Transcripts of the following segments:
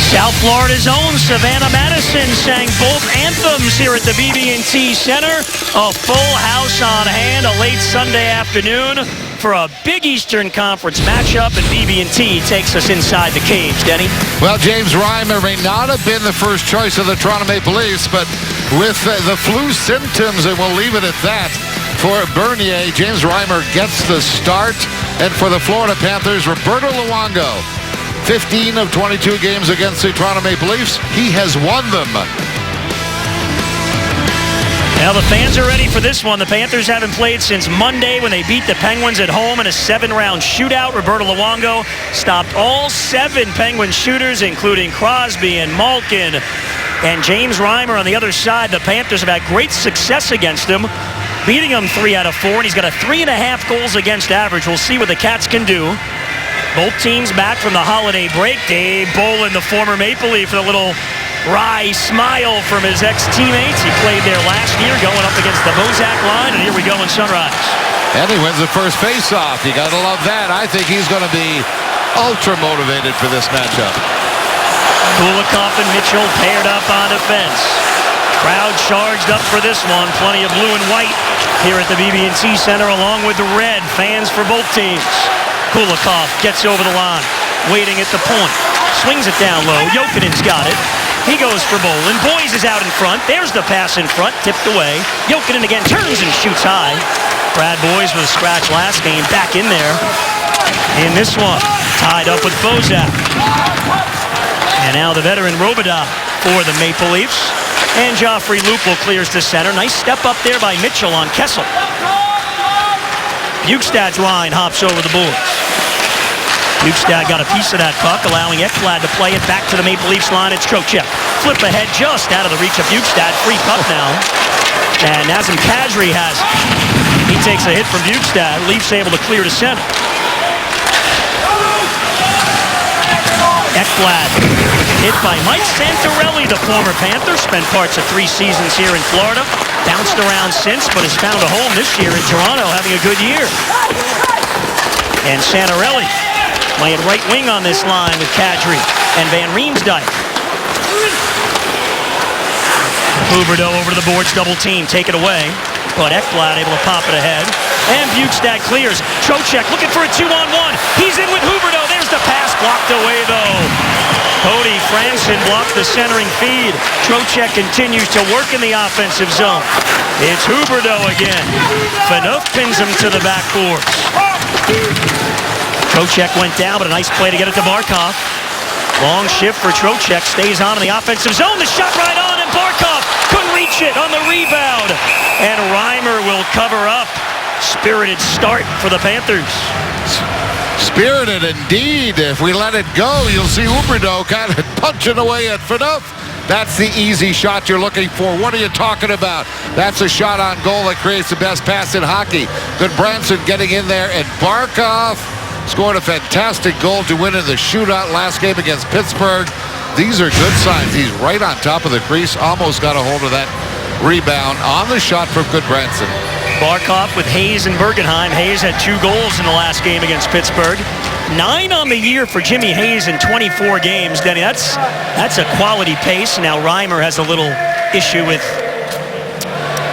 South Florida's own Savannah Madison sang both anthems here at the BB&T Center. A full house on hand, a late Sunday afternoon for a Big Eastern Conference matchup, and BB&T takes us inside the cage. Denny? Well, James Reimer may not have been the first choice of the Toronto Maple Leafs, but with the flu symptoms, and we'll leave it at that, for Bernier, James Reimer gets the start. And for the Florida Panthers, Roberto Luongo, 15 of 22 games against the Toronto Maple Leafs. He has won them. Now the fans are ready for this one. The Panthers haven't played since Monday when they beat the Penguins at home in a 7-round shootout. Roberto Luongo stopped all 7 Penguin shooters, including Crosby and Malkin. And James Reimer on the other side. The Panthers have had great success against him, beating him 3 out of 4, and he's got a 3.5 goals against average. We'll see what the Cats can do. Both teams back from the holiday break. Dave Bolland, the former Maple Leaf, with a little wry smile from his ex-teammates. He played there last year, going up against the Bozak line, and here we go in Sunrise. And he wins the first face-off. You got to love that. I think he's going to be ultra-motivated for this matchup. Kulikov and Mitchell paired up on defense. Crowd charged up for this one. Plenty of blue and white here at the BB&T Center, along with the red. Fans for both teams. Kulikov gets over the line, waiting at the point. Swings it down low. Jokinen's got it. He goes for Bolland. Boyes is out in front. There's the pass in front, tipped away. Jokinen again turns and shoots high. Brad Boyes with a scratch last game, back in there in this one. Tied up with Bozak. And now the veteran Robidas for the Maple Leafs. And Joffrey Lupul clears to center. Nice step up there by Mitchell on Kessel. Bjugstad's line hops over the boards. Bjugstad got a piece of that puck, allowing Ekblad to play it back to the Maple Leafs line. It's Trocheck. Flip ahead just out of the reach of Bjugstad. Free puck now. And Nazem Kadri has it. He takes a hit from Bjugstad. Leafs able to clear to center. Ekblad hit by Mike Santorelli, the former Panther. Spent parts of 3 seasons here in Florida. Bounced around since, but has found a home this year in Toronto, having a good year. And Santorelli playing right wing on this line with Kadri and Van Riemsdyk. Huberdeau over to the boards, double team, take it away. But Ekblad able to pop it ahead. And Bjugstad clears. Trocheck looking for a 2-on-1. He's in with Huberdeau. There's the pass, blocked away though. Cody Franson blocked the centering feed. Trocheck continues to work in the offensive zone. It's Huberdeau again. Phaneuf pins him to the backboards. Trocheck went down, but a nice play to get it to Barkov. Long shift for Trocheck. Stays on in the offensive zone. The shot right on, and Barkov couldn't reach it on the rebound. And Reimer will cover up. Spirited start for the Panthers. Spirited indeed. If we let it go, you'll see Huberdeau kind of punching away at Phaneuf. That's the easy shot you're looking for. What are you talking about? That's a shot on goal that creates the best pass in hockey. Goodbranson getting in there, and Barkov scored a fantastic goal to win in the shootout last game against Pittsburgh. These are good signs. He's right on top of the crease. Almost got a hold of that rebound on the shot from Goodbranson. Barkov with Hayes and Bergenheim. Hayes had 2 goals in the last game against Pittsburgh. 9 on the year for Jimmy Hayes in 24 games. Denny, that's a quality pace. Now Reimer has a little issue with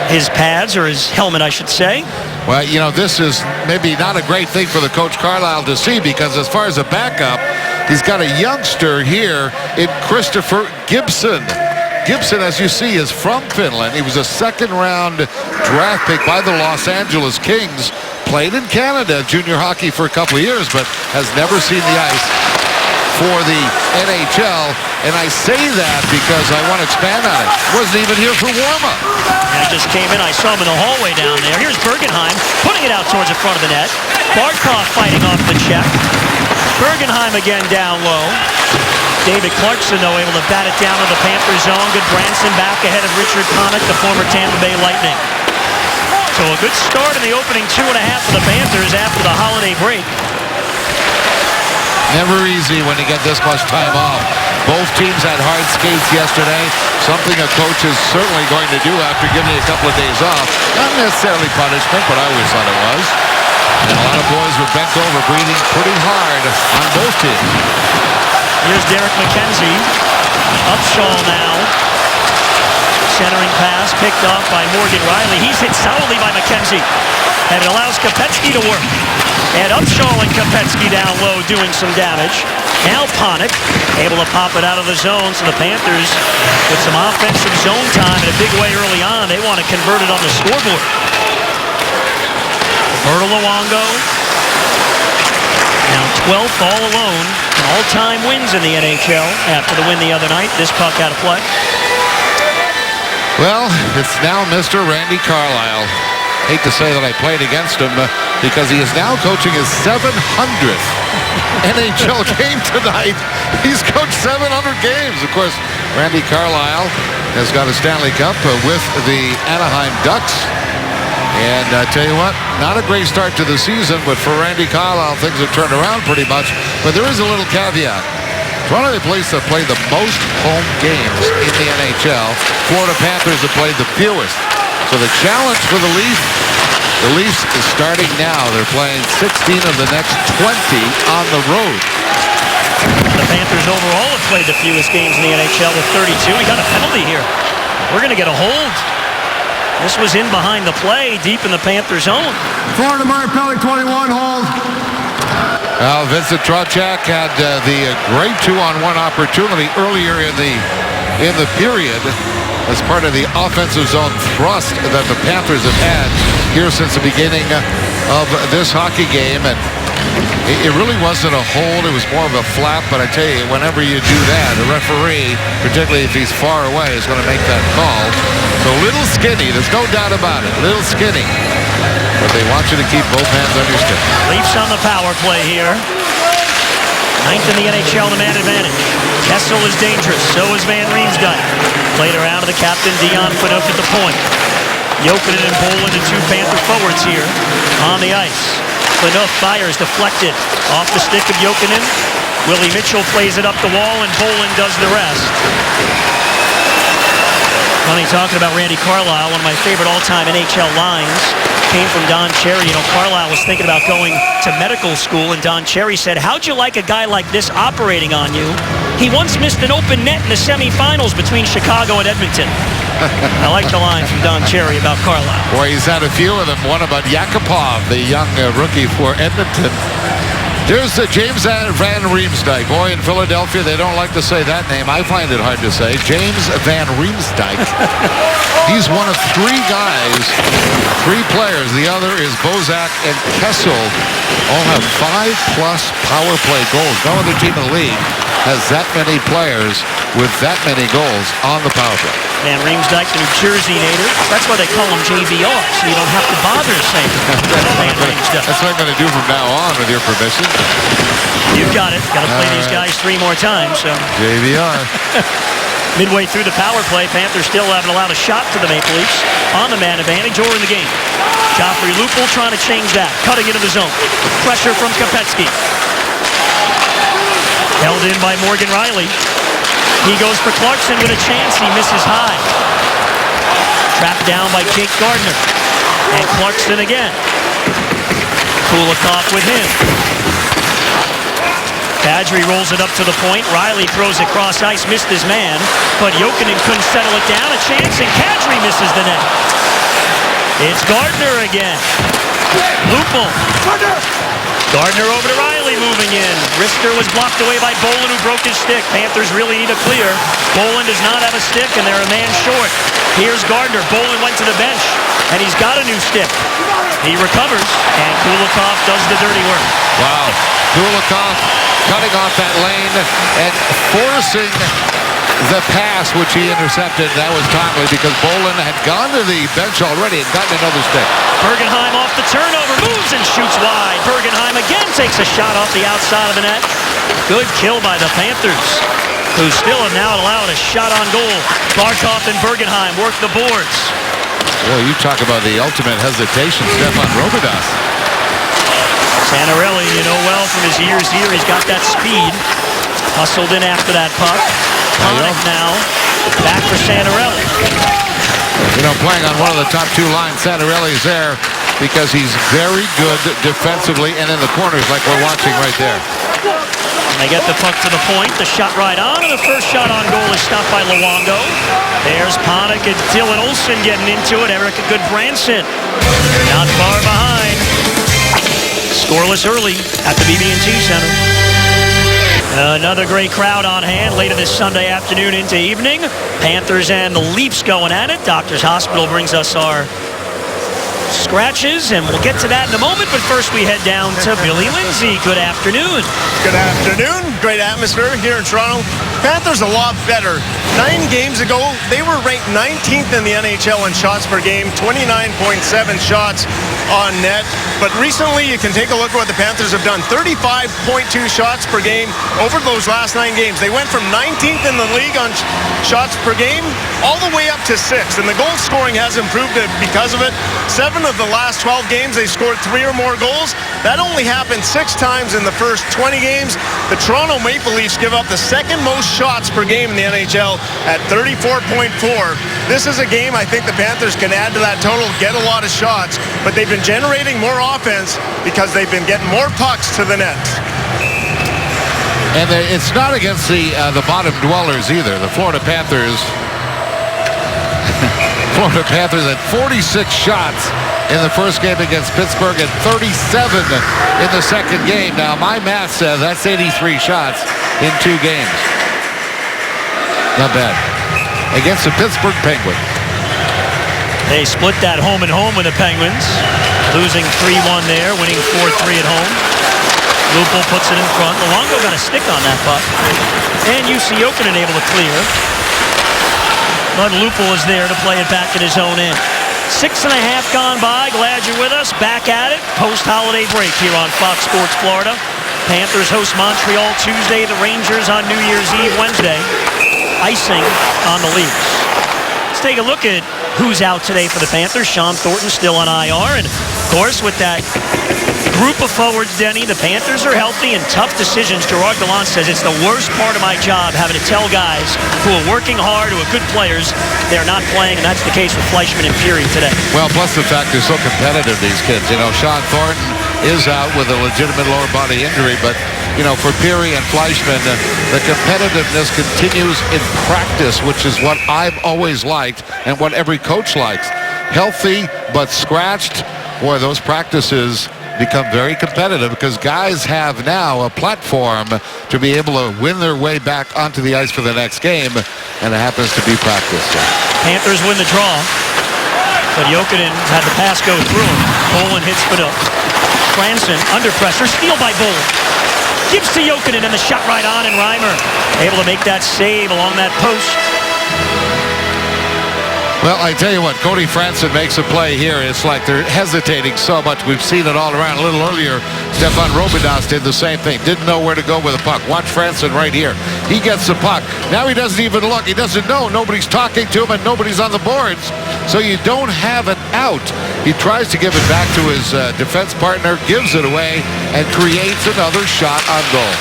his pads, or his helmet, I should say. Well, you know, this is maybe not a great thing for the coach Carlisle to see, because as far as a backup, he's got a youngster here in Christopher Gibson. Gibson, as you see, is from Finland. He was a 2nd-round draft pick by the Los Angeles Kings. Played in Canada, junior hockey for a couple of years, but has never seen the ice for the NHL. And I say that because I want to expand on it. Wasn't even here for warm-up. I just came in. I saw him in the hallway down there. Here's Bergenheim putting it out towards the front of the net. Barkov fighting off the check. Bergenheim again down low. David Clarkson, though, able to bat it down to the Panther zone. Goodbranson back ahead of Richard Connick, the former Tampa Bay Lightning. So a good start in the opening 2.5 for the Panthers after the holiday break. Never easy when you get this much time off. Both teams had hard skates yesterday, something a coach is certainly going to do after giving you a couple of days off. Not necessarily punishment, but I always thought it was. And a lot of boys were bent over, breathing pretty hard on both teams. Here's Derek McKenzie. Upshaw now. Centering pass picked off by Morgan Riley. He's hit solidly by McKenzie. And it allows Kopecky to work. And Upshaw and Kopecky down low doing some damage. Now Panik able to pop it out of the zone. So the Panthers with some offensive zone time in a big way early on. They want to convert it on the scoreboard. Roberto Luongo now 12th all alone. All-time wins in the NHL after the win the other night. This puck out of play. Well, it's now Mr. Randy Carlyle. Hate to say that I played against him because he is now coaching his 700th NHL game tonight. He's coached 700 games. Of course, Randy Carlyle has got a Stanley Cup with the Anaheim Ducks. And I tell you what, not a great start to the season, but for Randy Carlyle, things have turned around pretty much. But there is a little caveat. It's one of the places that played the most home games in the NHL. Florida Panthers have played the fewest. So the challenge for the Leafs is starting now. They're playing 16 of the next 20 on the road. The Panthers overall have played the fewest games in the NHL with 32. We got a penalty here. We're going to get a hold. This was in behind the play, deep in the Panther zone. Florida Mark Pellick, 21, hold. Well, Vincent Trocheck had the great 2-on-1 opportunity earlier in the period as part of the offensive zone thrust that the Panthers have had here since the beginning of this hockey game. And it really wasn't a hold. It was more of a flap. But I tell you, whenever you do that, the referee, particularly if he's far away, is going to make that call. So a little skinny. There's no doubt about it. A little skinny. But they want you to keep both hands on your stick. Leafs on the power play here. 9th in the NHL, the man advantage. Kessel is dangerous. So is Van Riemsdyk. Played around to the captain, Dion Phaneuf at the point. Jokinen and Bolin, the two Panther forwards here on the ice. Phaneuf fires, deflected off the stick of Jokinen. Willie Mitchell plays it up the wall, and Bolin does the rest. Funny talking about Randy Carlyle, one of my favorite all-time NHL lines came from Don Cherry. You know, Carlyle was thinking about going to medical school, and Don Cherry said, how'd you like a guy like this operating on you? He once missed an open net in the semifinals between Chicago and Edmonton. I like the line from Don Cherry about Carlyle. Boy, he's had a few of them. One about Yakupov, the young rookie for Edmonton. There's James Van Riemsdyk. Boy, in Philadelphia, they don't like to say that name. I find it hard to say. James Van Riemsdyk. He's one of three guys, three players. The other is Bozak and Kessel. All have 5+ power play goals. No other team in the league has that many players with that many goals on the power play. Van Riemsdyk, the New Jersey native. That's why they call him JVR, so you don't have to bother saying Van Riemsdyk. That's what I'm going to do from now on, with your permission. You've got it. Got to play these guys 3 more times. So JVR. midway through the power play, Panthers still haven't allowed a shot to the Maple Leafs on the man advantage or in the game. Joffrey Lupul trying to change that, cutting into the zone. Pressure from Kopecky. Held in by Morgan Riley. He goes for Clarkson with a chance. He misses high. Trapped down by Jake Gardiner. And Clarkson again. Kulikov with him. Kadri rolls it up to the point. Riley throws it cross ice, missed his man. But Jokinen couldn't settle it down. A chance, and Kadri misses the net. It's Gardiner again. Lupul. Gardiner over to Riley, moving in. Rister was blocked away by Bolin, who broke his stick. Panthers really need a clear. Bolin does not have a stick, and they're a man short. Here's Gardiner. Bolin went to the bench, and he's got a new stick. He recovers, and Kulikov does the dirty work. Wow. Kulikov cutting off that lane and forcing the pass, which he intercepted. That was timely because Bolin had gone to the bench already and gotten another stick. Bergenheim off the turnover, moves and shoots wide. Bergenheim again takes a shot off the outside of the net. Good kill by the Panthers, who still have now allowed a shot on goal. Barkov and Bergenheim work the boards. Well, you talk about the ultimate hesitation, Stefan Robidas. Santorelli, you know well from his years here, he's got that speed. Hustled in after that puck. Panik now, back for Santorelli. You know, playing on one of the top 2 lines, Santorelli's there because he's very good defensively and in the corners like we're watching right there. They get the puck to the point. The shot right on, and the first shot on goal is stopped by Luongo. There's Panik and Dylan Olsen getting into it. Erica Goodbranson not far behind. Scoreless early at the BB&T Center. Another great crowd on hand later this Sunday afternoon into evening. Panthers and the Leafs going at it. Doctors Hospital brings us our scratches, and we'll get to that in a moment. But first we head down to Billy Lindsay. Good afternoon. Good afternoon. Great atmosphere here in Toronto. Panthers a lot better. 9 games ago, they were ranked 19th in the NHL in shots per game, 29.7 shots on net. But recently, you can take a look at what the Panthers have done. 35.2 shots per game over those last 9 games. They went from 19th in the league on shots per game all the way up to 6th. And the goal scoring has improved because of it. 7 of the last 12 games, they scored 3 or more goals. That only happened 6 times in the first 20 games. The Toronto Maple Leafs give up the second most shots per game in the NHL at 34.4. This is a game I think the Panthers can add to that total, get a lot of shots, but they've been generating more offense because they've been getting more pucks to the net. And it's not against the bottom dwellers either. The Florida Panthers had 46 shots in the first game against Pittsburgh and 37 in the second game. Now, my math says that's 83 shots in 2 games. Not bad. Against the Pittsburgh Penguins. They split that home and home with the Penguins, losing 3-1 there, winning 4-3 at home. Lupul puts it in front. Luongo got a stick on that puck. And Jussi Jokinen able to clear. But Lupul is there to play it back at his own end. 6.5 gone by. Glad you're with us. Back at it. Post-holiday break here on Fox Sports Florida. Panthers host Montreal Tuesday. The Rangers on New Year's Eve Wednesday. Icing on the Leafs. Let's take a look at who's out today for the Panthers. Sean Thornton still on IR. And, of course, with that group of forwards, Denny, the Panthers are healthy and tough decisions. Gerard Gallant says it's the worst part of my job, having to tell guys who are working hard, who are good players, they're not playing, and that's the case with Fleischman and Fury today. Well, plus the fact they're so competitive, these kids. You know, Sean Thornton is out with a legitimate lower body injury, but, you know, for Fury and Fleischman, the competitiveness continues in practice, which is what I've always liked and what every coach likes. Healthy but scratched. Boy, those practices become very competitive because guys have now a platform to be able to win their way back onto the ice for the next game, and it happens to be practice. Panthers win the draw, but Jokinen had the pass go through him. Bolin hits Fidel. Franson under pressure, steal by Bolin. Gives to Jokinen and the shot right on, and Reimer able to make that save along that post. Well, I tell you what, Cody Franson makes a play here. It's like they're hesitating so much. We've seen it all around. A little earlier, Stefan Robidas did the same thing. Didn't know where to go with the puck. Watch Franson right here. He gets the puck. Now he doesn't even look. He doesn't know. Nobody's talking to him and nobody's on the boards. So you don't have an out. He tries to give it back to his defense partner, gives it away, and creates another shot on goal.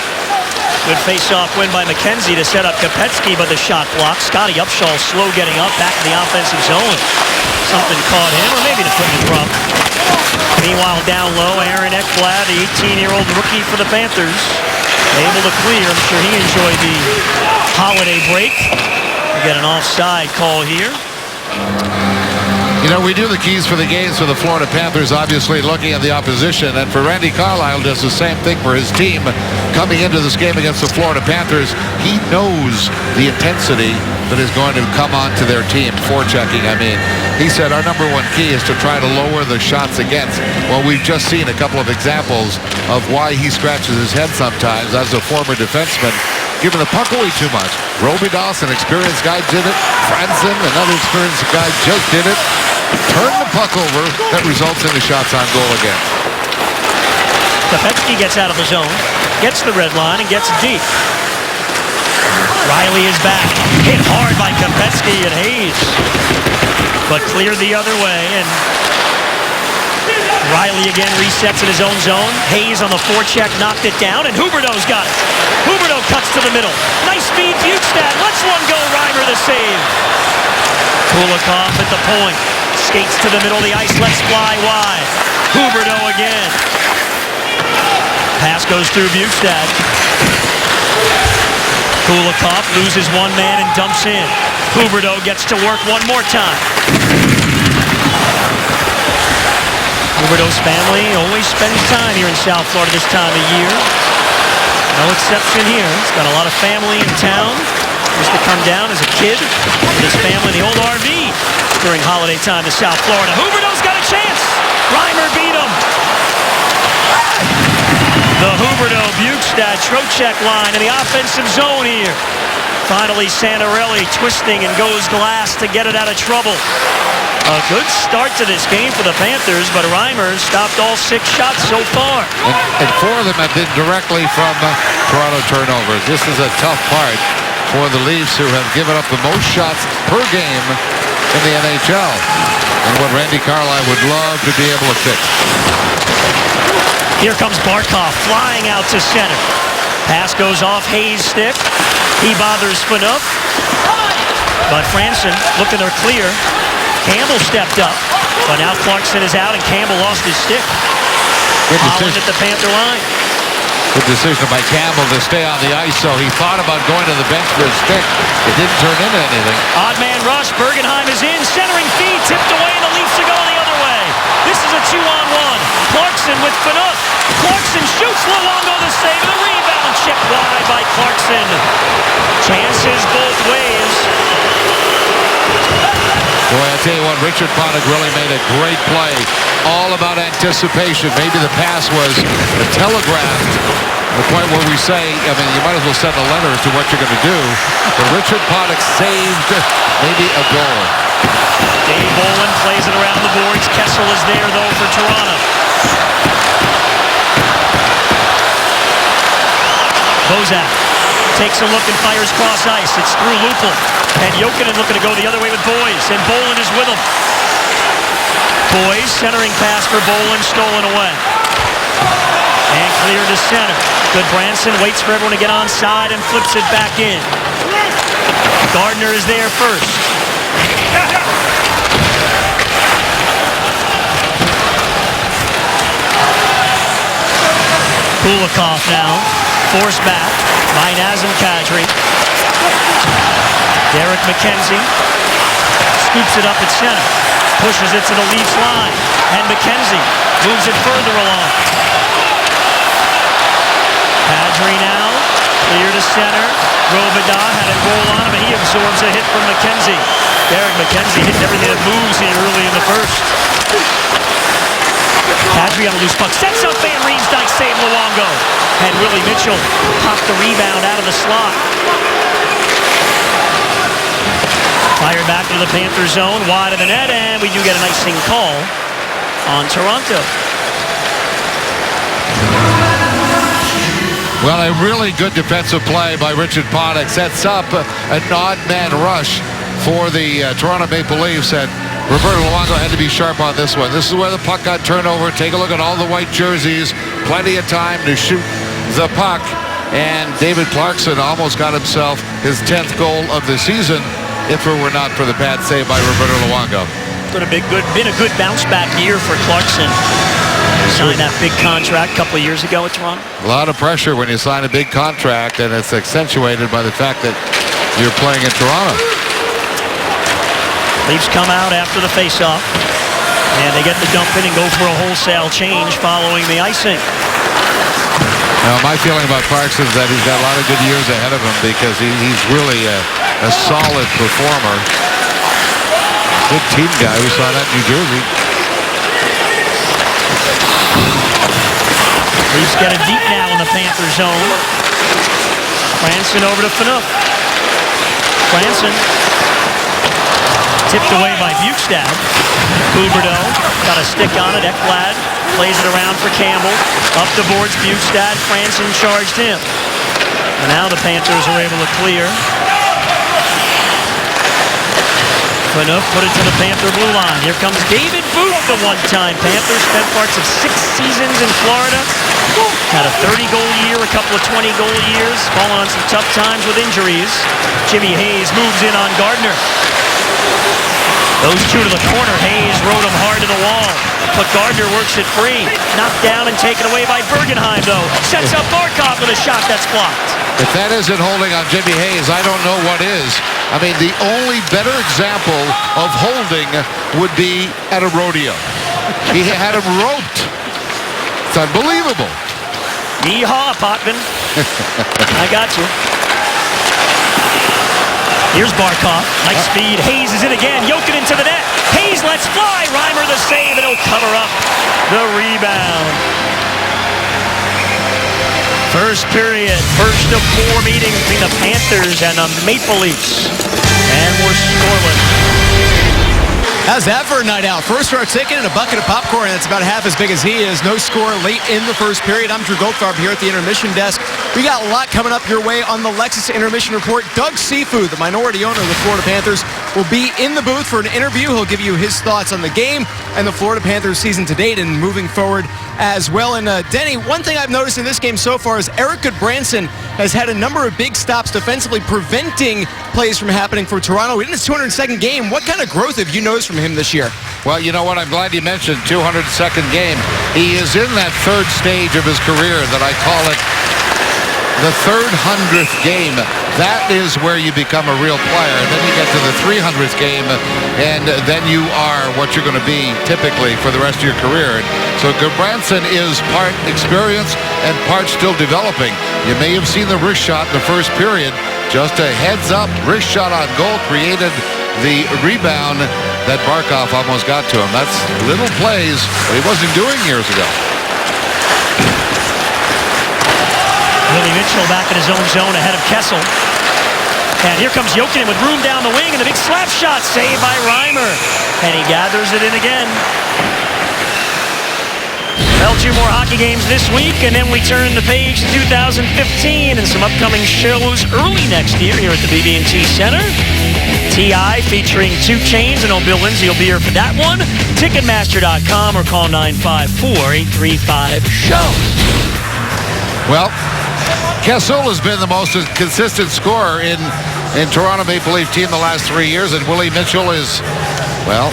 Good face-off win by McKenzie to set up Kopetsky, but the shot blocked. Scotty Upshall slow getting up back in the offensive zone. Something caught him, or maybe the equipment problem. Meanwhile, down low, Aaron Ekblad, the 18-year-old rookie for the Panthers, able to clear. I'm sure he enjoyed the holiday break. We get an offside call here. You know, we do the keys for the games for the Florida Panthers, obviously looking at the opposition. And for Randy Carlyle, does the same thing for his team. Coming into this game against the Florida Panthers, he knows the intensity that is going to come onto their team. Forechecking, I mean. He said our number one key is to try to lower the shots against. Well, we've just seen a couple of examples of why he scratches his head sometimes as a former defenseman, giving the puck away too much. Robidas, an experienced guy, did it. Franson, another experienced guy, just did it. Turn the puck over. That results in the shots on goal again. Kopetsky gets out of the zone, gets the red line, and gets deep. Riley is back. Hit hard by Kopetsky and Hayes, but cleared the other way. And Riley again resets in his own zone. Hayes on the forecheck knocked it down, and Huberdeau's got it. Huberdeau cuts to the middle. Nice speed, Bukestad lets one go. Reimer the save. Kulikov at the point. Skates to the middle of the ice, lets fly wide. Huberdeau again. Pass goes through Bukestad. Kulikov loses one man and dumps in. Huberdeau gets to work one more time. Huberdeau's family always spends time here in South Florida this time of year. No exception here. He's got a lot of family in town. Used to come down as a kid with his family in the old RV during holiday time to South Florida. Huberdeau's got a chance. Reimer beat him. The Huberdeau, Bukestad, Trocheck line in the offensive zone here. Finally, Santarelli twisting and goes glass to get it out of trouble. A good start to this game for the Panthers, but Reimer stopped all 6 shots so far. And 4 of them have been directly from Toronto turnovers. This is a tough part for the Leafs, who have given up the most shots per game in the NHL. And what Randy Carlyle would love to be able to fix. Here comes Barkov flying out to center. Pass goes off Hayes' stick. He bothers Phaneuf. But Franson looking to clear. Campbell stepped up. But now Clarkson is out and Campbell lost his stick. Good Holland decision. at the Panther line. Good decision by Campbell to stay on the ice, so he thought about going to the bench for his stick. It didn't turn into anything. Odd man rush. Bergenheim is in. Centering feed. Tipped away and the Leafs are going the other way. This is a 2-on-1. Clarkson with Phaneuf. Clarkson shoots. Luongo the save. The rebound chipped wide by Clarkson. Chances both ways. Boy, I tell you what, Richard Panik really made a great play. All about anticipation. Maybe the pass was telegraphed to the point where we say, I mean, you might as well send a letter as to what you're going to do. But Richard Panik saved maybe a goal. Dave Bolin plays it around the boards. Kessel is there, though, for Toronto. Bozak takes a look and fires cross ice. It's through Lupul. And Jokinen looking to go the other way with Boyes. And Bolin is with him. Boyes centering pass for Bolin, stolen away. And clear to center. Good Branson waits for everyone to get onside and flips it back in. Gardner is there first. Kulikov now. Forced back by Nazem Kadri. Derek McKenzie scoops it up at center. Pushes it to the Leafs line. And McKenzie moves it further along. Kadri now. Clear to center. Robida had it roll on him, and he absorbs a hit from McKenzie. Derek McKenzie hitting everything that moves here early in the first. Kadri on a loose puck. Sets up Van Riemsdyk, save Luongo. And Willie Mitchell popped the rebound out of the slot. Fired back to the Panther zone, wide of the net, and we do get an icing call on Toronto. Well, a really good defensive play by Richard Panik sets up an odd man rush for the Toronto Maple Leafs, and Roberto Luongo had to be sharp on this one. This is where the puck got turned over. Take a look at all the white jerseys. Plenty of time to shoot the puck, and David Clarkson almost got himself his 10th goal of the season if it were not for the bad save by Roberto Luongo. Been a good bounce back year for Clarkson. Signed that big contract a couple of years ago at Toronto. A lot of pressure when you sign a big contract, and it's accentuated by the fact that you're playing in Toronto. Leafs come out after the faceoff, and they get the dump in and go for a wholesale change following the icing. Now, my feeling about Clarkson is that he's got a lot of good years ahead of him because he's really a solid performer. Good team guy. We saw that in New Jersey. Leafs get it deep now in the Panther zone. Franson over to Phaneuf. Franson tipped away by Bukestad. Huberdeau got a stick on it. Ekblad plays it around for Campbell. Up the boards, Bukestad. Franson charged him. And now the Panthers are able to clear. Phaneuf put it to the Panther blue line. Here comes David Booth, the one-time Panther. Spent parts of 6 seasons in Florida. Had a 30-goal year, a couple of 20-goal years. Fallen on some tough times with injuries. Jimmy Hayes moves in on Gardner. Those two to the corner. Hayes rode him hard to the wall. But Gardner works it free. Knocked down and taken away by Bergenheim, though. Sets up Barkov with a shot that's blocked. If that isn't holding on Jimmy Hayes, I don't know what is. I mean, the only better example of holding would be at a rodeo. He had him roped. It's unbelievable. Yeehaw, Potvin. I got you. Here's Barkov. Nice speed. Hayes is in again. Jokinen to the net. Hayes lets fly. Reimer the save, and he'll cover up the rebound. First period. First of 4 meetings between the Panthers and the Maple Leafs. And we're scoreless. How's that for a night out? First start ticket and a bucket of popcorn. That's about half as big as he is. No score late in the first period. I'm Drew Goldfarb here at the intermission desk. We got a lot coming up your way on the Lexus Intermission Report. Doug Seafood, the minority owner of the Florida Panthers, will be in the booth for an interview. He'll give you his thoughts on the game and the Florida Panthers season to date and moving forward as well. And Denny, one thing I've noticed in this game so far is Eric Goodbranson has had a number of big stops defensively, preventing plays from happening for Toronto. In his 202nd game, what kind of growth have you noticed from him this year? Well, you know what? I'm glad you mentioned 202nd game. He is in that third stage of his career that I call it the 300th game. That is where you become a real player. And then you get to the 300th game, and then you are what you're going to be typically for the rest of your career. So Goodbranson is part experience and part still developing. You may have seen the wrist shot in the first period. Just a heads up, wrist shot on goal created the rebound that Barkov almost got to him. That's little plays that he wasn't doing years ago. Willie Mitchell back in his own zone ahead of Kessel. And here comes Jokinen with room down the wing, and the big slap shot saved by Reimer. And he gathers it in again. Well, 2 more hockey games this week, and then we turn the page to 2015 and some upcoming shows early next year here at the BB&T Center. TI featuring 2 Chainz, and Bill Lindsay will be here for that one. Ticketmaster.com or call 954-835-SHOW. Well, Kessel has been the most consistent scorer in Toronto Maple Leaf team the last 3 years, and Willie Mitchell is, well,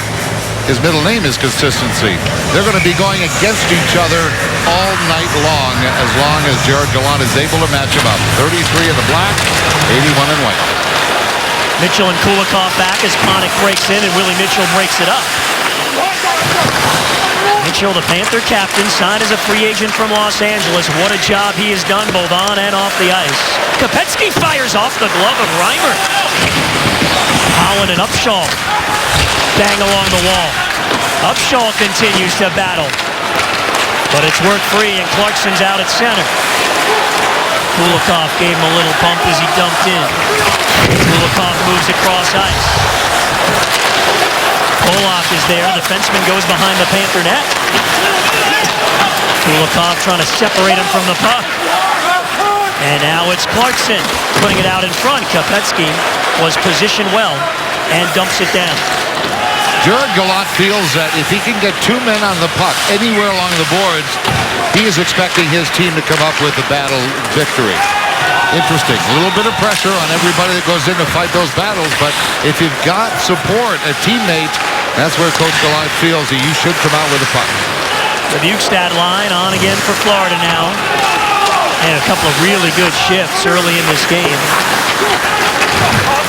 his middle name is consistency. They're going to be going against each other all night long as Gerard Gallant is able to match him up. 33 in the black, 81 in white. Mitchell and Kulikov back as Panik breaks in, and Willie Mitchell breaks it up. Mitchell, the Panther captain, signed as a free agent from Los Angeles. What a job he has done both on and off the ice. Kopetsky fires off the glove of Reimer. Holland and Upshaw bang along the wall. Upshaw continues to battle, but it's worked free, and Clarkson's out at center. Kulikov gave him a little bump as he dumped in. Kulikov moves across ice. Polak is there. The defenseman goes behind the Panther net. Kulikov trying to separate him from the puck. And now it's Clarkson putting it out in front. Kopetsky was positioned well and dumps it down. Gerard Gallant feels that if he can get 2 men on the puck anywhere along the boards, he is expecting his team to come up with a battle victory. Interesting. A little bit of pressure on everybody that goes in to fight those battles, but if you've got support, a teammate, that's where Coach Gallant feels that you should come out with a puck. The Bukestad line on again for Florida now. And a couple of really good shifts early in this game.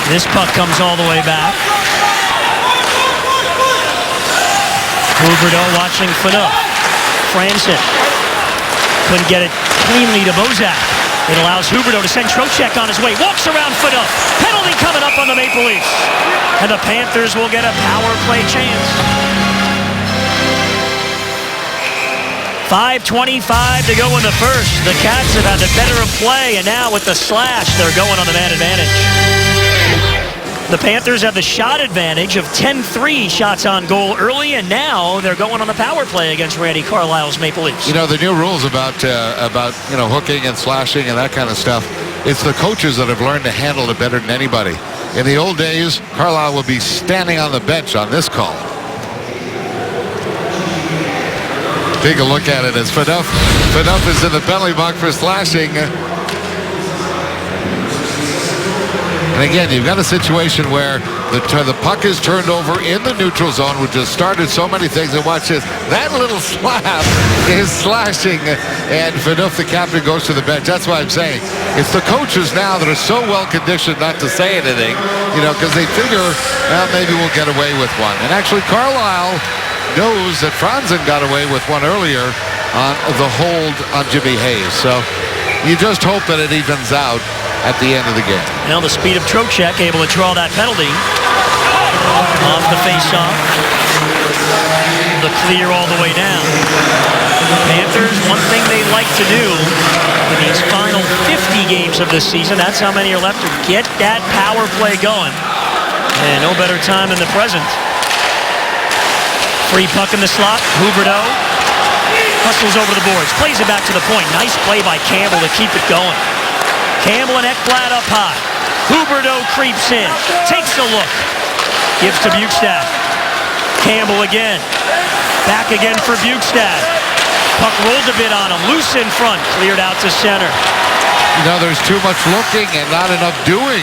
This puck comes all the way back. Huberdeau watching Fanouf. Franson couldn't get it cleanly to Bozak. It allows Huberdeau to send Trocheck on his way. Walks around Fanouf. Penalty coming up on the Maple Leafs. And the Panthers will get a power play chance. 5:25 to go in the first. The Cats have had the better of play, and now with the slash, they're going on the man advantage. The Panthers have the shot advantage of 10-3 shots on goal early, and now they're going on the power play against Randy Carlyle's Maple Leafs. You know, the new rules about hooking and slashing and that kind of stuff, it's the coaches that have learned to handle it better than anybody. In the old days, Carlyle would be standing on the bench on this call. Take a look at it as Fanouf is in the penalty box for slashing. And again, you've got a situation where the puck is turned over in the neutral zone, which has started so many things. And watch this. That little slap is slashing. And Phaneuf, the captain, goes to the bench. That's why I'm saying it's the coaches now that are so well conditioned not to say anything, because they figure, well, maybe we'll get away with one. And actually, Carlisle knows that Franzen got away with one earlier on the hold on Jimmy Hayes. So you just hope that it evens out at the end of the game. Now the speed of Trocheck able to draw that penalty. Off the face-off. The clear all the way down. Panthers, one thing they like to do in these final 50 games of this season, that's how many are left, to get that power play going. And no better time than the present. Free puck in the slot. Huberdeau hustles over the boards. Plays it back to the point. Nice play by Campbell to keep it going. Campbell and Ekblad up high. Huberdeau creeps in. Takes a look. Gives to Bjugstad. Campbell again. Back again for Bjugstad. Puck rolled a bit on him. Loose in front. Cleared out to center. There's too much looking and not enough doing.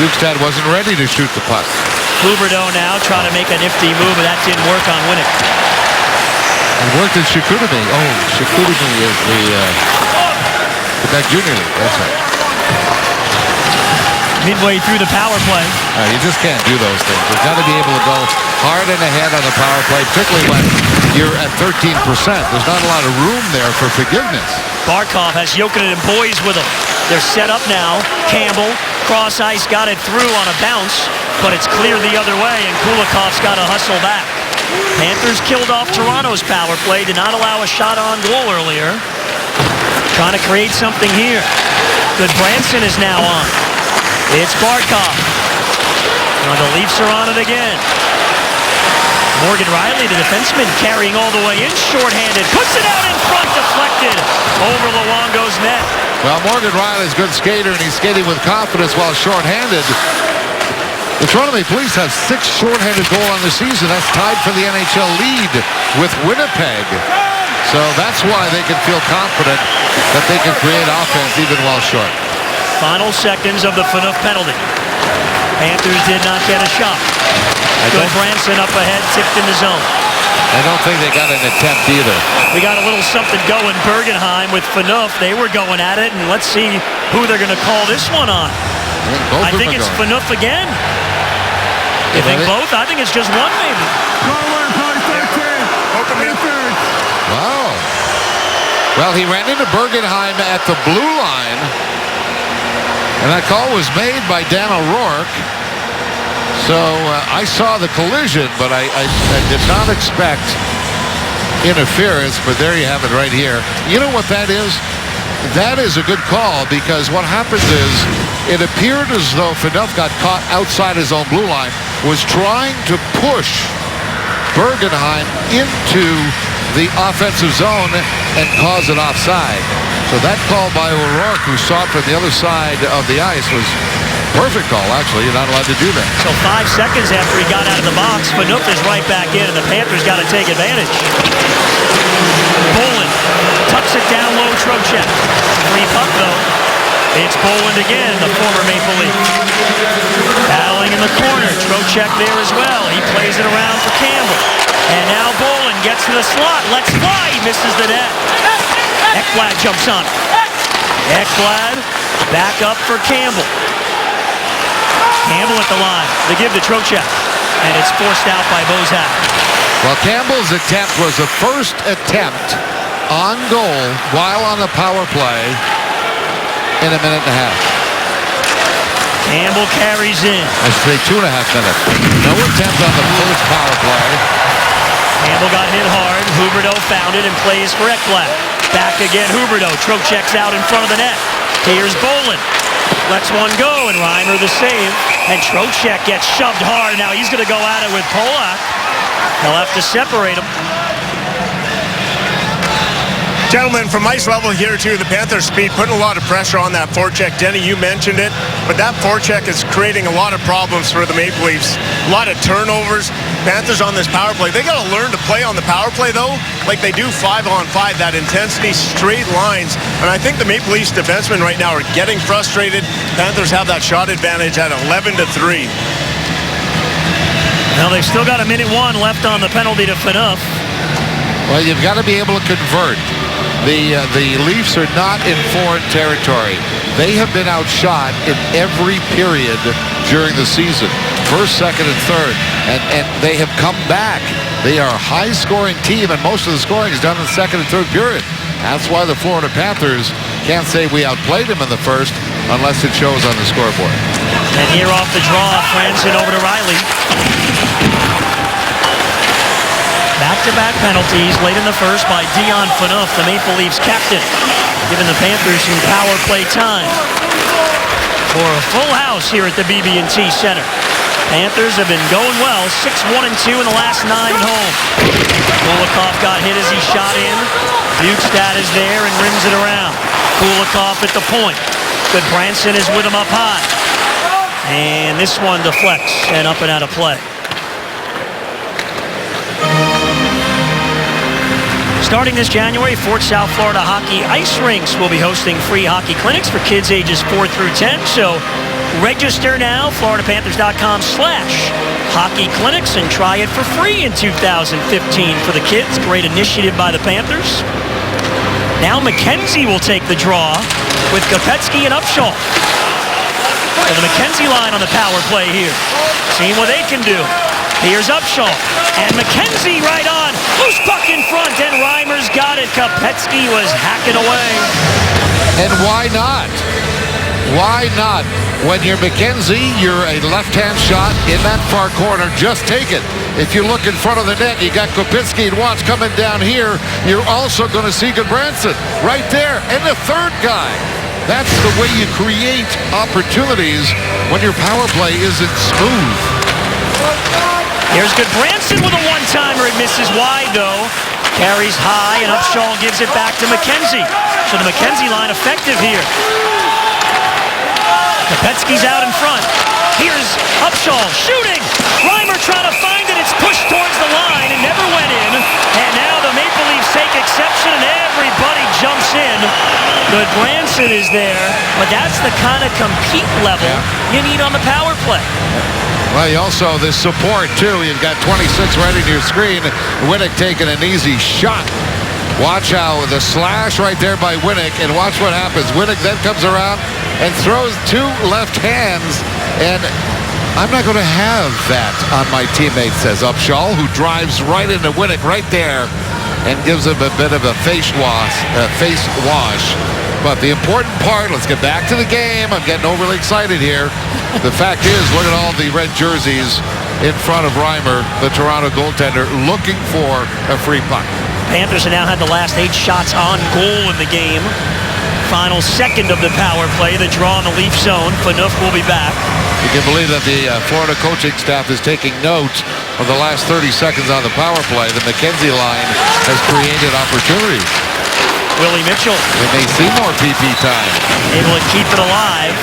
Bjugstad wasn't ready to shoot the puck. Huberdeau now trying to make a nifty move, but that didn't work on Winnick. It worked in Chicoutimi. Oh, Chicoutimi is the Quebec Junior League. That's right. Midway through the power play. You just can't do those things. You've got to be able to go hard and ahead on the power play, particularly when you're at 13%. There's not a lot of room there for forgiveness. Barkov has Jokinen and Boys with him. They're set up now. Campbell, cross ice, got it through on a bounce, but it's clear the other way, and Kulikov's got to hustle back. Panthers killed off Toronto's power play, did not allow a shot on goal earlier. Trying to create something here. Good Branson is now on. It's Barkov. Well, the Leafs are on it again. Morgan Riley, the defenseman, carrying all the way in, shorthanded. Puts it out in front, deflected over Luongo's net. Well, Morgan Riley's a good skater, and he's skating with confidence while shorthanded. The Toronto Maple Leafs have 6 shorthanded goals on the season. That's tied for the NHL lead with Winnipeg. So that's why they can feel confident that they can create offense even while short. Final seconds of the Phaneuf penalty. Panthers did not get a shot. Good Branson up ahead, tipped in the zone. I don't think they got an attempt either. We got a little something going. Bergenheim with Phaneuf. They were going at it, and let's see who they're going to call this one on. I think it's Phaneuf again. You think both? I think it's just one, maybe. Wow. Well, he ran into Bergenheim at the blue line, and that call was made by Dan O'Rourke. So I saw the collision, but I did not expect interference, but there you have it right here. You know what that is? That is a good call, because what happens is it appeared as though Phaneuf got caught outside his own blue line, was trying to push Bergenheim into the offensive zone and cause it offside. So that call by O'Rourke, who saw it from the other side of the ice, was perfect call, actually. You're not allowed to do that. So 5 seconds after he got out of the box, Phaneuf is right back in, and the Panthers got to take advantage. Boland tucks it down low, Trocheck. Free puck, though. It's Boland again, the former Maple Leaf. Battling in the corner. Trocheck there as well. He plays it around for Campbell. And now Boland gets to the slot. Let's fly. He misses the net. Ekblad jumps on it. Ekblad back up for Campbell. Campbell at the line. The give to Trocheck. And it's forced out by Bozak. Well, Campbell's attempt was the first attempt on goal while on the power play in a minute and a half. Campbell carries in. I should say 2.5 minutes. No attempt on the first power play. Campbell got hit hard. Huberdeau found it and plays for Ekblad. Back again, Huberdeau. Trocheck's out in front of the net. Here's Boland. Lets one go, and Reimer the save. And Trocheck gets shoved hard. Now he's going to go at it with Polak. They'll have to separate him. Gentlemen, from ice level here too, the Panthers' speed putting a lot of pressure on that forecheck. Denny, you mentioned it, but that forecheck is creating a lot of problems for the Maple Leafs. A lot of turnovers. Panthers on this power play. They got to learn to play on the power play though, like they do 5-on-5. That intensity, straight lines, and I think the Maple Leafs defensemen right now are getting frustrated. Panthers have that shot advantage at 11-3. Now they've still got a minute 1 left on the penalty to Phaneuf. Well, you've got to be able to convert. The Leafs are not in foreign territory. They have been outshot in every period during the season, first, second, and third, and they have come back. They are a high-scoring team, and most of the scoring is done in the second and third period. That's why the Florida Panthers can't say we outplayed them in the first unless it shows on the scoreboard. And here off the draw, Franson over to Riley. Back-to-back penalties late in the first by Dion Phaneuf, the Maple Leafs captain, giving the Panthers some power play time. For a full house here at the BB&T Center. Panthers have been going well, 6-1-2 in the last 9 at home. Kulikov got hit as he shot in. Bukestad is there and rims it around. Kulikov at the point. Goodbranson is with him up high. And this one deflects and up and out of play. Starting this January, Fort South Florida Hockey Ice Rinks will be hosting free hockey clinics for kids ages 4 through 10. So register now, FloridaPanthers.com/hockey clinics, and try it for free in 2015 for the kids. Great initiative by the Panthers. Now McKenzie will take the draw with Kopetsky and Upshaw. And the McKenzie line on the power play here. Seeing what they can do. Here's Upshaw, and McKenzie right on. Loose puck in front, and Reimer's got it. Kopetsky was hacking away. And why not? Why not? When you're McKenzie, you're a left-hand shot in that far corner. Just take it. If you look in front of the net, you got Kopetsky and Watts coming down here. You're also going to see Goodbranson right there, and the third guy. That's the way you create opportunities when your power play isn't smooth. Here's Goodbranson with a one-timer. It misses wide, though. Carries high, and Upshaw gives it back to McKenzie. So the McKenzie line effective here. Kopetsky's out in front. Here's Upshaw shooting. Reimer trying to find it. It's pushed towards the line and never went in. And now the Maple Leafs take exception, and everybody jumps in. Goodbranson is there, but that's the kind of compete level you need on the power play. Well, you also, this support, too. You've got 26 right in your screen. Winnick taking an easy shot. Watch how the slash right there by Winnick, and watch what happens. Winnick then comes around and throws 2 left hands, and I'm not going to have that on my teammate, says Upshaw, who drives right into Winnick right there and gives him a bit of a face wash. But the important part, let's get back to the game. I'm getting overly excited here. The fact is, look at all the red jerseys in front of Reimer, the Toronto goaltender, looking for a free puck. Panthers have now had the last 8 shots on goal in the game. Final second of the power play, the draw in the Leaf zone. Phaneuf will be back. You can believe that the Florida coaching staff is taking note of the last 30 seconds on the power play. The McKenzie line has created opportunities. Willie Mitchell. We may see more PP time. Able to keep it alive,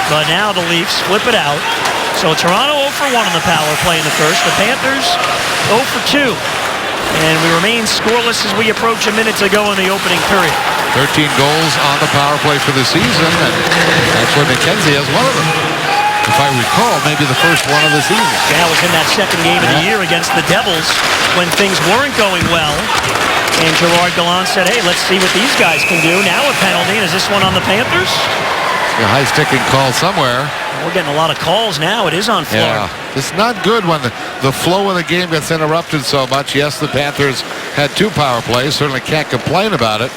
but now the Leafs flip it out. So Toronto 0 for 1 on the power play in the first. The Panthers 0 for 2. And we remain scoreless as we approach a minute to go in the opening period. 13 goals on the power play for the season, and that's where McKenzie has one of them. If I recall, maybe the first one of the season. That was in that second game of the year against the Devils when things weren't going well. And Gerard Gallant said, hey, let's see what these guys can do. Now a penalty. Is this one on the Panthers? A high sticking call somewhere. We're getting a lot of calls now. It is on Florida. Yeah, it's not good when the flow of the game gets interrupted so much. Yes, the Panthers had 2 power plays. Certainly can't complain about it.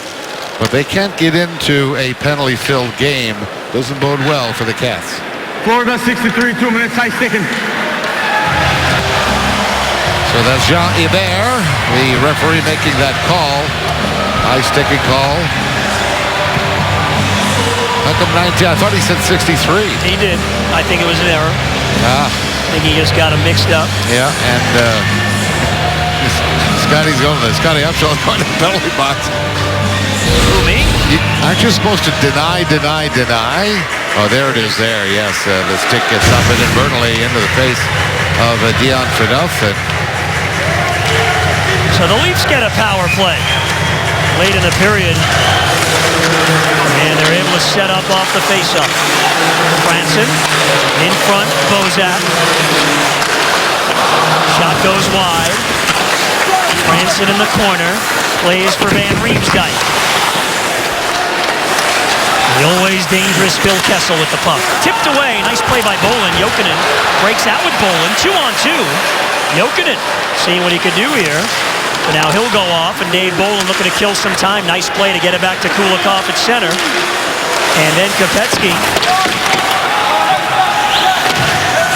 But they can't get into a penalty-filled game. Doesn't bode well for the Cats. Florida 63, 2 minutes, high sticking. So that's Jean-Hébert, the referee making that call. High sticking call. How come 19? I thought he said 63. He did. I think it was an error. I think he just got them mixed up. Yeah, and Scotty Upshaw going to the penalty box. Aren't you supposed to deny? Oh, there it is there. Yes, the stick gets up inadvertently into the face of Dion Phaneuf. So the Leafs get a power play late in the period. And they're able to set up off the faceoff. Franson in front, Bozak. Shot goes wide. Franson in the corner. Plays for Van Riemsdyk. The always dangerous Phil Kessel with the puck. Tipped away. Nice play by Bolin. Jokinen breaks out with Bolin. 2-on-2. Jokinen seeing what he could do here. But now he'll go off, and Dave Bolin looking to kill some time. Nice play to get it back to Kulikov at center. And then Kopecky.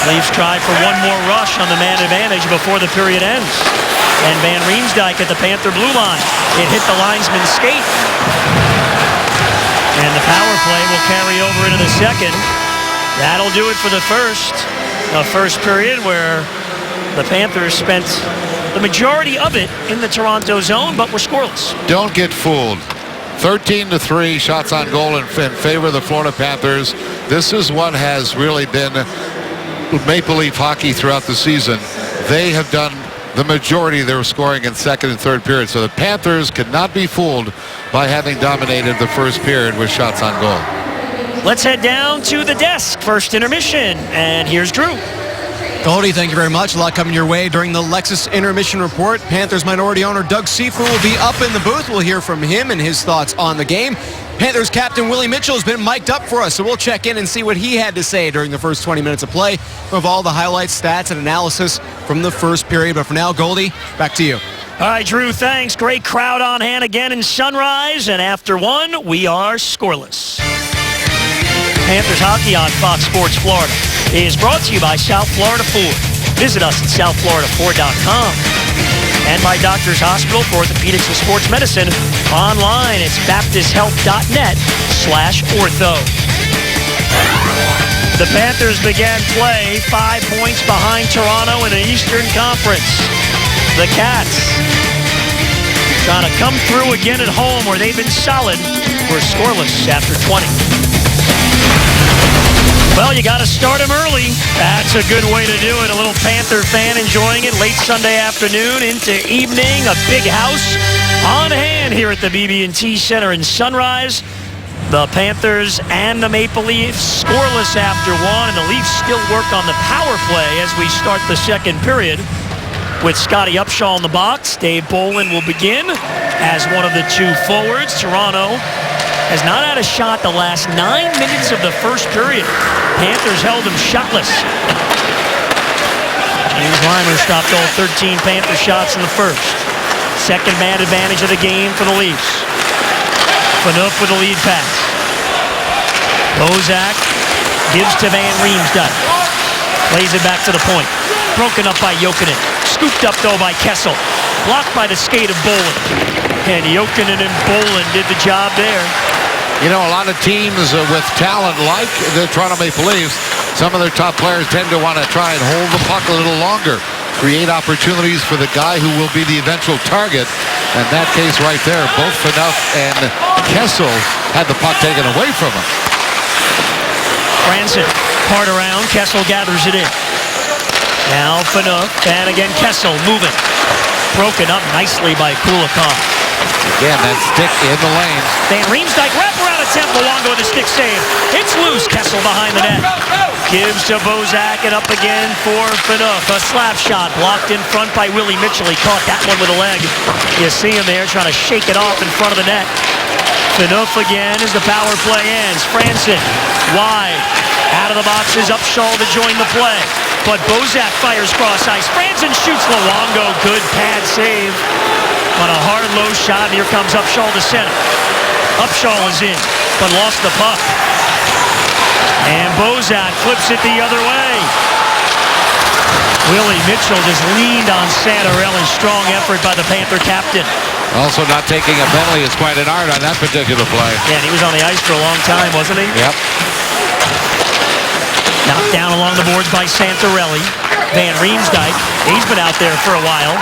Leafs try for one more rush on the man advantage before the period ends. And Van Riemsdyk at the Panther blue line. It hit the linesman's skate. And the power play will carry over into the second. That'll do it for the first period, where the Panthers spent the majority of it in the Toronto zone, but were scoreless. Don't get fooled. 13-3 shots on goal in favor of the Florida Panthers. This is what has really been Maple Leaf hockey throughout the season. They have done the majority of their scoring in second and third period. So the Panthers could not be fooled by having dominated the first period with shots on goal. Let's head down to the desk. First intermission, and here's Drew. Goldie, thank you very much. A lot coming your way during the Lexus Intermission Report. Panthers minority owner Doug Sifu will be up in the booth. We'll hear from him and his thoughts on the game. Panthers captain Willie Mitchell has been mic'd up for us, so we'll check in and see what he had to say during the first 20 minutes of play of all the highlights, stats, and analysis from the first period. But for now, Goldie, back to you. All right, Drew, thanks. Great crowd on hand again in Sunrise, and after one, we are scoreless. Panthers hockey on Fox Sports Florida is brought to you by South Florida Ford. Visit us at southfloridaford.com. And by Doctors Hospital for Orthopedics and Sports Medicine. Online, it's baptisthealth.net/ortho. The Panthers began play 5 points behind Toronto in the Eastern Conference. The Cats trying to come through again at home where they've been solid. We're scoreless after 20. Well, you got to start them early. That's a good way to do it. A little Panther fan enjoying it late Sunday afternoon into evening. A big house on hand here at the BB&T Center in Sunrise. The Panthers and the Maple Leafs scoreless after one, and the Leafs still work on the power play as we start the second period. With Scotty Upshall in the box, Dave Bolin will begin as one of the two forwards. Toronto has not had a shot the last 9 minutes of the first period. Panthers held them shotless. James Reimer stopped all 13 Panther shots in the first. Second man advantage of the game for the Leafs. Phaneuf with the lead pass. Bozak gives to Van Riemsdyk. Plays it back to the point. Broken up by Jokinen. Scooped up, though, by Kessel. Blocked by the skate of Bolin. And Jokinen and Bolin did the job there. You know, a lot of teams with talent like the Toronto Maple Leafs, some of their top players tend to want to try and hold the puck a little longer, create opportunities for the guy who will be the eventual target. In that case right there, both Phaneuf and Kessel had the puck taken away from him. Franson, part around, Kessel gathers it in. Now Phaneuf, and again Kessel moving. Broken up nicely by Kulikov. Again, that stick in the lane. Van Riemsdyk, wraparound attempt, Luongo with a stick save. It's loose, Kessel behind the net. Gives to Bozak, and up again for Phaneuf. A slap shot blocked in front by Willie Mitchell. He caught that one with a leg. You see him there trying to shake it off in front of the net. Phaneuf again as the power play ends. Franson, wide. Out of the box is Upshall to join the play. But Bozak fires cross ice. Franson shoots Luongo. Good pad save on a hard low shot. And here comes Upshall to center. Upshall is in, but lost the puck. And Bozak flips it the other way. Willie Mitchell just leaned on Santorelli. Strong effort by the Panther captain. Also not taking a penalty is quite an art on that particular play. Yeah, and he was on the ice for a long time, wasn't he? Yep. Knocked down along the boards by Santorelli. Van Riemsdyk, he's been out there for a while.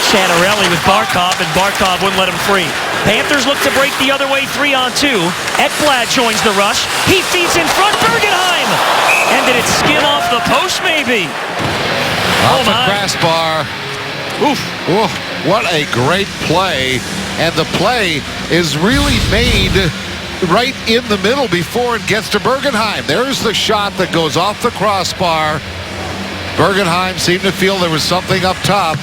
Santorelli with Barkov, and Barkov wouldn't let him free. Panthers look to break the other way 3-on-2. Ekblad joins the rush. He feeds in front. Bergenheim. And did it skim off the post, maybe? Off the my. crossbar. Oof. Oof, what a great play. And the play is really made right in the middle before it gets to Bergenheim. There's the shot that goes off the crossbar. Bergenheim seemed to feel there was something up top.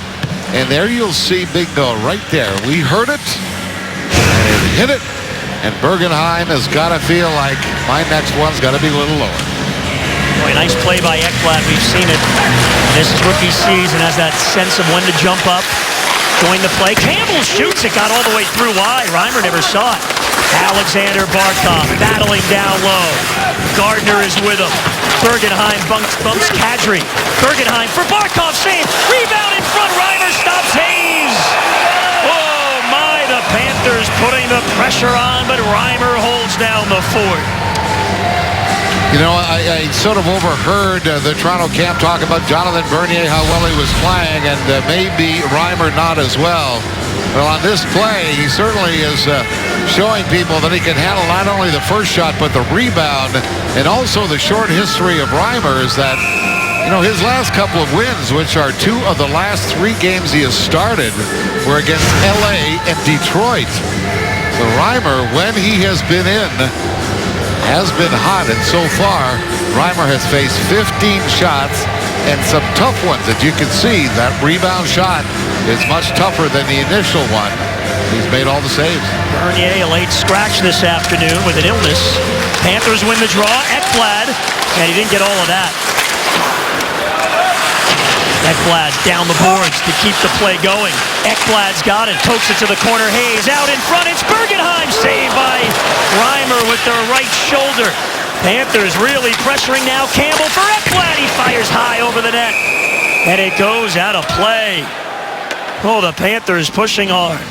And there you'll see Bingo right there. We heard it. And it hit it. And Bergenheim has got to feel like my next one's got to be a little lower. Boy, nice play by Ekblad. We've seen it. This is rookie season, has that sense of when to jump up, join the play. Campbell shoots it, got all the way through wide. Reimer never saw it. Alexander Barkov battling down low. Gardner is with him. Bergenheim bumps Kadri. Bergenheim for Barkov, save. Rebound in front. Reimer stops Hayes. Oh my, the Panthers putting the pressure on, but Reimer holds down the fort. You know, I sort of overheard the Toronto camp talk about Jonathan Bernier, how well he was playing, and maybe Reimer not as well. Well, on this play, he certainly is showing people that he can handle not only the first shot, but the rebound, and also the short history of Reimer is that, you know, his last couple of wins, which are 2 of the last 3 games he has started, were against LA and Detroit. So Reimer, when he has been in, has been hot, and so far Reimer has faced 15 shots and some tough ones. As you can see, that rebound shot is much tougher than the initial one. He's made all the saves. Bernier, a late scratch this afternoon with an illness. Panthers win the draw. Ekblad, and he didn't get all of that. Ekblad down the boards to keep the play going. Ekblad's got it, pokes it to the corner. Hayes out in front. It's Bergenheim, saved by Reimer with the right shoulder. Panthers really pressuring now. Campbell for Ekblad. He fires high over the net, and it goes out of play. Oh, the Panthers pushing hard.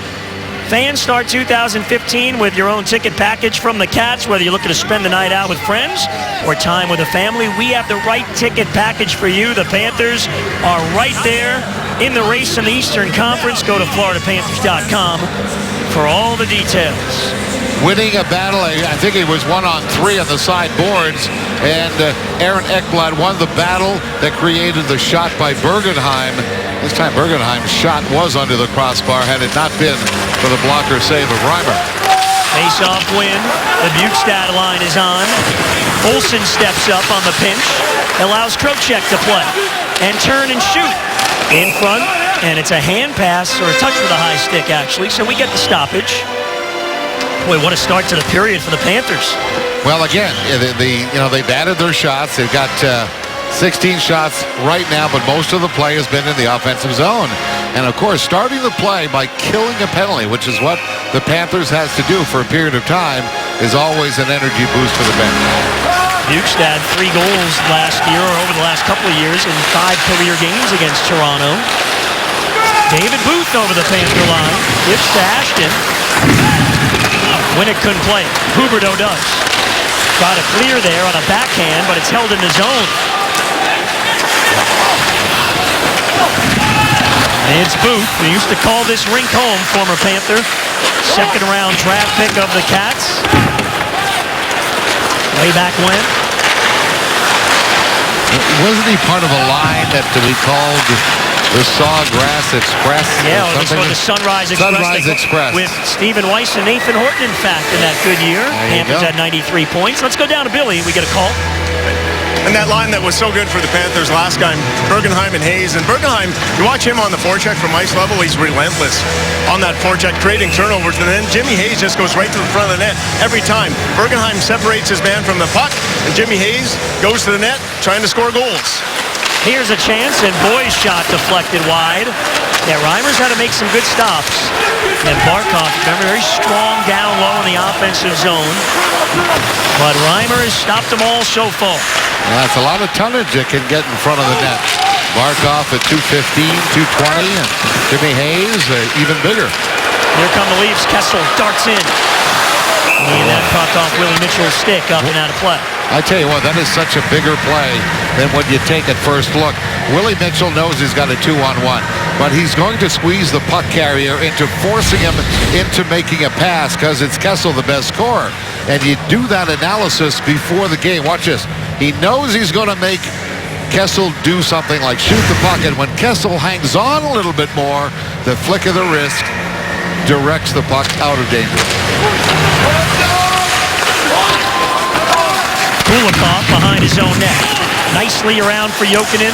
Fans, start 2015 with your own ticket package from the Cats. Whether you're looking to spend the night out with friends or time with a family, we have the right ticket package for you. The Panthers are right there in the race in the Eastern Conference. Go to FloridaPanthers.com for all the details. Winning a battle, I think it was 1-on-3 on the side boards, and Aaron Ekblad won the battle that created the shot by Bergenheim. This time Bergenheim's shot was under the crossbar had it not been for the blocker save of Reimer. Face-off win. The Bukestad line is on. Olsen steps up on the pinch. Allows Trocheck to play. And turn and shoot. In front. And it's a hand pass, or a touch with a high stick, actually. So we get the stoppage. Boy, what a start to the period for the Panthers. Well, again, they batted their shots. They've got 16 shots right now, but most of the play has been in the offensive zone. And, of course, starting the play by killing a penalty, which is what the Panthers has to do for a period of time, is always an energy boost for the bench. Bukestad 3 goals last year, or over the last couple of years, in 5 career games against Toronto. David Booth over the Panther line. Gives to Ashton. Winnick couldn't play it. Huberdeau does. Try to clear there on a backhand, but it's held in the zone. And it's Booth, who used to call this rink home, former Panther. Second-round draft pick of the Cats. Way back when. Wasn't he part of a line that we called the Sawgrass Express? Yeah, it was called the Sunrise Express. Sunrise Express. With Stephen Weiss and Nathan Horton, in fact, in that good year. Panthers had 93 points. Let's go down to Billy. We get a call. And that line that was so good for the Panthers last time, Bergenheim and Hayes. And Bergenheim, you watch him on the forecheck from ice level, he's relentless on that forecheck, creating turnovers. And then Jimmy Hayes just goes right to the front of the net every time. Bergenheim separates his man from the puck, and Jimmy Hayes goes to the net trying to score goals. Here's a chance, and Boy's shot deflected wide. Yeah, Reimer's had to make some good stops. And Barkov, remember, very strong down low in the offensive zone. But Reimer has stopped them all so far. Well, that's a lot of tonnage that can get in front of the net. Barkov at 215, 220, and Jimmy Hayes even bigger. Here come the Leafs. Kessel darts in. And that popped off Willie Mitchell's stick up and out of play. I tell you what, that is such a bigger play than what you take at first look. Willie Mitchell knows he's got a 2-on-1, but he's going to squeeze the puck carrier into forcing him into making a pass because it's Kessel the best scorer. And you do that analysis before the game. Watch this. He knows he's going to make Kessel do something like shoot the puck, and when Kessel hangs on a little bit more, the flick of the wrist directs the puck out of danger. Kulikov behind his own net. Nicely around for Jokinen.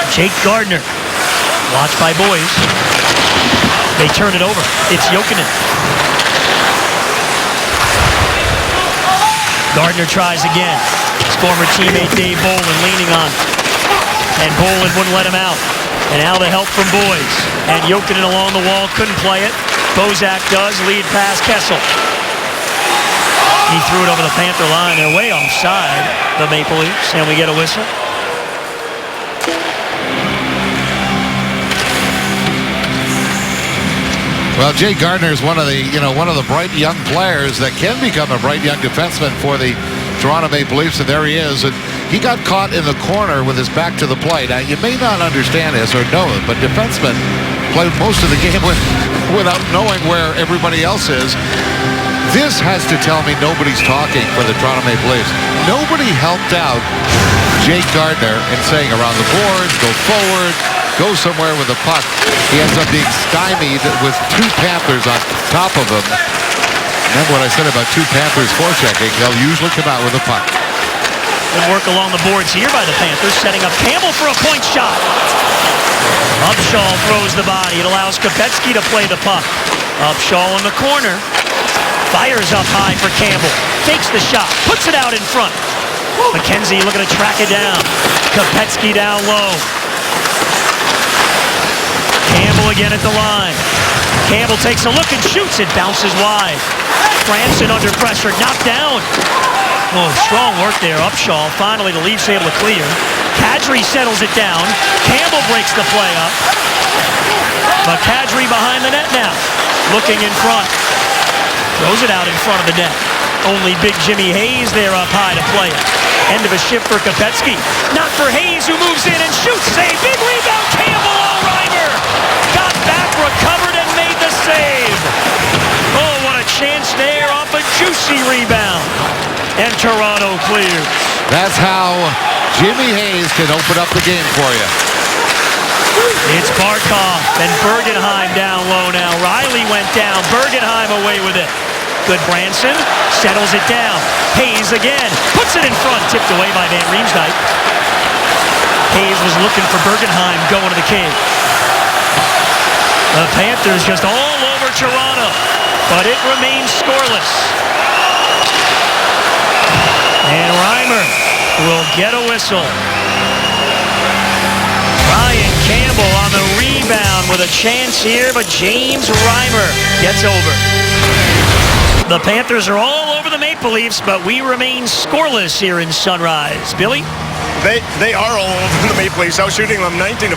Jake Gardner. Watched by Boys. They turn it over. It's Jokinen. Gardner tries again. His former teammate Dave Bolin leaning on. And Bolin wouldn't let him out. And now the help from Boys. And Jokinen along the wall couldn't play it. Bozak does. Lead pass Kessel. He threw it over the Panther line. They're way offside, the Maple Leafs, and we get a whistle. Well, Jake Gardner is one of the bright young players that can become a bright young defenseman for the Toronto Maple Leafs, and there he is. And he got caught in the corner with his back to the plate. Now, you may not understand this or know it, but defensemen play most of the game without knowing where everybody else is. This has to tell me nobody's talking for the Toronto Maple Leafs. Nobody helped out Jake Gardner in saying around the boards, go forward, go somewhere with the puck. He ends up being stymied with two Panthers on top of him. Remember what I said about two Panthers forechecking? They'll usually come out with a puck. Good work along the boards here by the Panthers, setting up Campbell for a point shot. Upshaw throws the body. It allows Kopecky to play the puck. Upshaw in the corner. Fires up high for Campbell. Takes the shot. Puts it out in front. McKenzie looking to track it down. Kopecky down low. Campbell again at the line. Campbell takes a look and shoots. It bounces wide. Franson under pressure. Knocked down. Oh, strong work there. Upshaw. Finally, the Leafs able to clear. Kadri settles it down. Campbell breaks the play up. But Kadri behind the net now. Looking in front. Throws it out in front of the net. Only big Jimmy Hayes there up high to play it. End of a shift for Kopecky. Not for Hayes, who moves in and shoots. Save. Big rebound. Campbell. Oh, Reimer got back, recovered, and made the save. Oh, what a chance there off a juicy rebound. And Toronto clears. That's how Jimmy Hayes can open up the game for you. It's Barkov and Bergenheim down low now. Riley went down. Bergenheim away with it. Good Branson. Settles it down. Hayes again. Puts it in front. Tipped away by Van Riemsdyk. Hayes was looking for Bergenheim going to the cage. The Panthers just all over Toronto. But it remains scoreless. And Reimer will get a whistle. Ryan Campbell on the rebound with a chance here, but James Reimer gets over. The Panthers are all over the Maple Leafs, but we remain scoreless here in Sunrise. Billy? They are all over the Maple Leafs, outshooting them 19-5.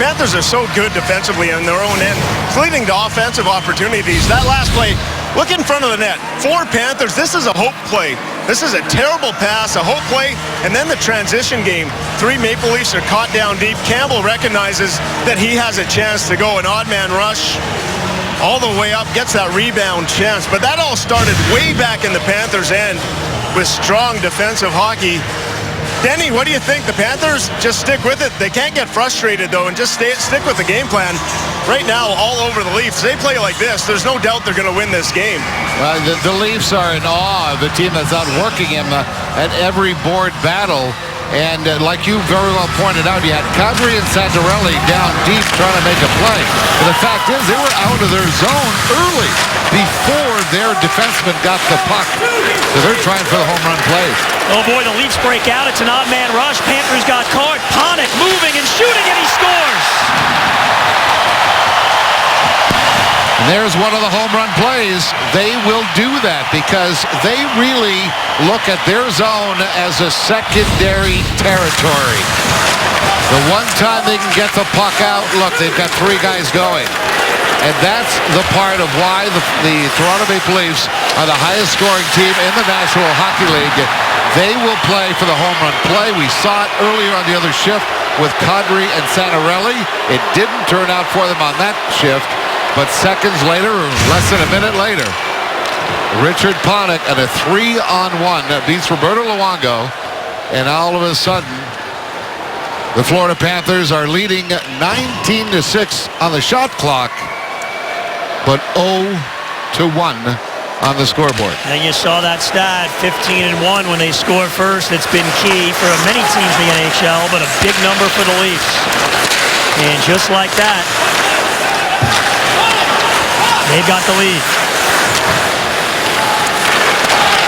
Panthers are so good defensively on their own end, leading to offensive opportunities. That last play, look in front of the net. 4 Panthers, this is a hope play. This is a terrible pass, a hope play, and then the transition game. 3 Maple Leafs are caught down deep. Campbell recognizes that he has a chance to go an odd man rush all the way up, gets that rebound chance. But that all started way back in the Panthers' end with strong defensive hockey. Denny, what do you think? The Panthers just stick with it. They can't get frustrated, though, and just stick with the game plan. Right now, all over the Leafs, they play like this. There's no doubt they're going to win this game. Well, the Leafs are in awe of the team that's outworking him at every board battle. And like you very well pointed out, you had Kadri and Santorelli down deep trying to make a play. But the fact is, they were out of their zone early before their defenseman got the puck. So they're trying for the home run plays. Oh boy, the Leafs break out. It's an odd man rush. Panthers got caught. Panik moving and shooting, and he scores. And there's one of the home run plays. They will do that because they really look at their zone as a secondary territory. The one time they can get the puck out, look, they've got 3 guys going. And that's the part of why the Toronto Maple Leafs are the highest scoring team in the National Hockey League. They will play for the home run play. We saw it earlier on the other shift with Kadri and Santorelli. It didn't turn out for them on that shift, but seconds later, or less than a minute later, Richard Panik and a 3-on-1 that beats Roberto Luongo, and all of a sudden, the Florida Panthers are leading 19-6 on the shot clock, but 0-1 on the scoreboard. And you saw that stat, 15-1 when they score first. It's been key for many teams in the NHL, but a big number for the Leafs. And just like that, they've got the lead.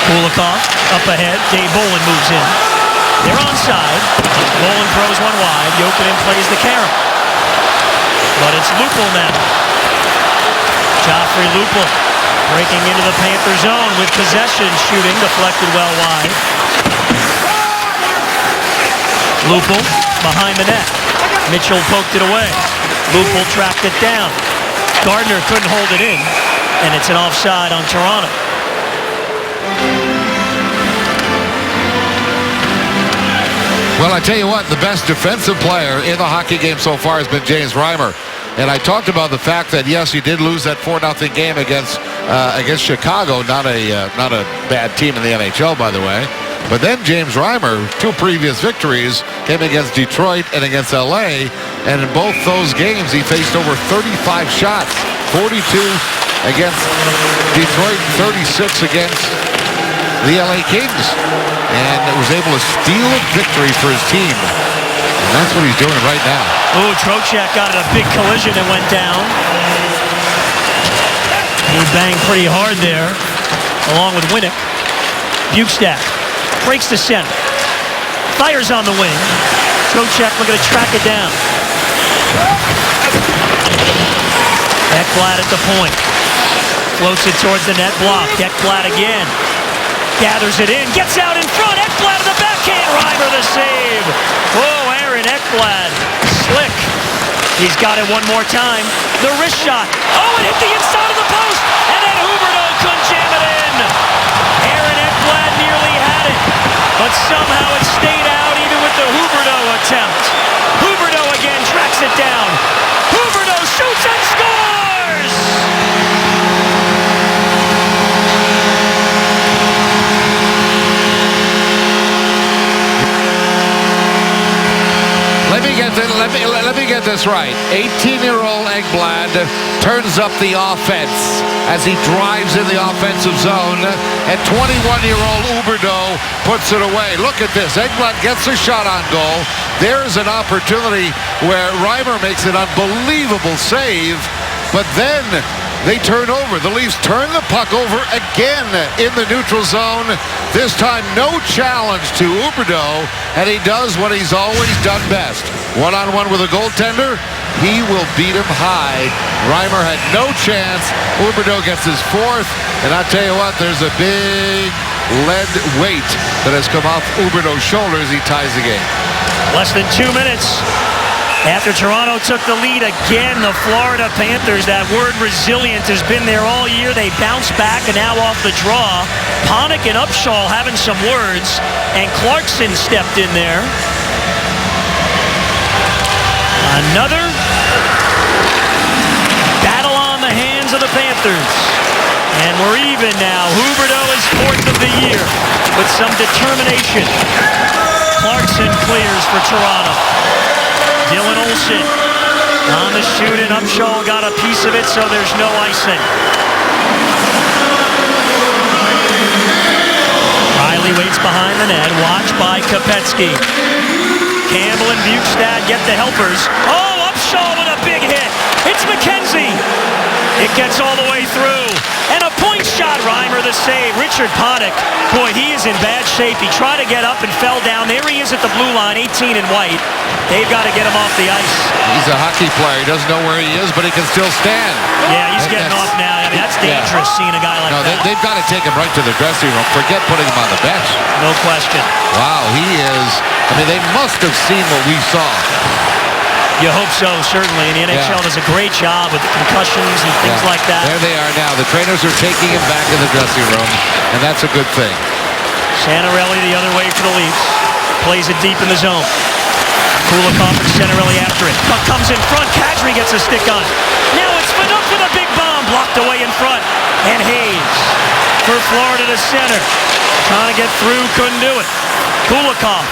Kulikov up ahead. Dave Bolin moves in. They're onside. Bolin throws one wide. Jokinen plays the carry. But it's Lupul now. Joffrey Lupul breaking into the Panther zone with possession, shooting, deflected well wide. Lupul behind the net. Mitchell poked it away. Lupul tracked it down. Gardner couldn't hold it in, and it's an offside on Toronto. Well, I tell you what, the best defensive player in the hockey game so far has been James Reimer. And I talked about the fact that, yes, he did lose that 4-0 game against Chicago. Not a bad team in the NHL, by the way. But then James Reimer, 2 previous victories, came against Detroit and against LA. And in both those games, he faced over 35 shots. 42 against Detroit, 36 against the LA Kings. And was able to steal a victory for his team. And that's what he's doing right now. Ooh, Trocheck got a big collision and went down. He banged pretty hard there, along with Winnick. Bukestad breaks to center. Fires on the wing. Trocheck looking to track it down. Ekblad at the point. Floats it towards the net, blocked. Ekblad again. Gathers it in, gets out in front. Ekblad to the backhand. Reimer the save. Oh, Aaron Ekblad. Slick. He's got it one more time. The wrist shot. Oh, it hit the inside of the post. And then Huberdeau couldn't jam it in. Aaron Ekblad nearly had it. But somehow it stayed out even with the Huberdeau attempt. Huberdeau again tracks it down. Huberdeau shoots and scores! Let me get this right. 18-year-old Ekblad turns up the offense as he drives in the offensive zone, and 21-year-old Huberdeau puts it away. Look at this. Ekblad gets a shot on goal. There's an opportunity where Reimer makes an unbelievable save, but then they turn over. The Leafs turn the puck over again in the neutral zone. This time, no challenge to Huberdeau, and he does what he's always done best. One-on-one with a goaltender, he will beat him high. Reimer had no chance. Huberdeau gets his 4th, and I'll tell you what, there's a big lead weight that has come off Huberdeau's shoulders. He ties the game. Less than 2 minutes. After Toronto took the lead again, the Florida Panthers, that word resilient has been there all year. They bounced back and now off the draw. Panik and Upshaw having some words, and Clarkson stepped in there. Another battle on the hands of the Panthers. And we're even now. Huberdeau is 4th of the year with some determination. Clarkson clears for Toronto. Dylan Olsen on the shoot, and Upshaw got a piece of it, so there's no icing. Riley waits behind the net, watched by Kopecky. Campbell and Bukestad get the helpers. Oh, Upshaw with a big hit. It's McKenzie. It gets all the way through. And a point shot. Reimer the save. Richard Panik. Boy, he is in bad shape. He tried to get up and fell down. There he is at the blue line, 18 in white. They've got to get him off the ice. He's a hockey player. He doesn't know where he is, but he can still stand. Yeah, he's getting off now. I mean, that's dangerous seeing a guy like that. They've got to take him right to the dressing room. Forget putting him on the bench. No question. Wow, he is. I mean, they must have seen what we saw. You hope so, certainly. And the NHL does a great job with the concussions and things like that. There they are now. The trainers are taking him back in the dressing room, and that's a good thing. Santorelli the other way for the Leafs. Plays it deep in the zone. Kulikov and Santorelli after it. Puck comes in front. Kadri gets a stick on it. Now it's Phaneuf with a big bomb. Blocked away in front. And Hayes for Florida to center. Trying to get through. Couldn't do it. Kulikov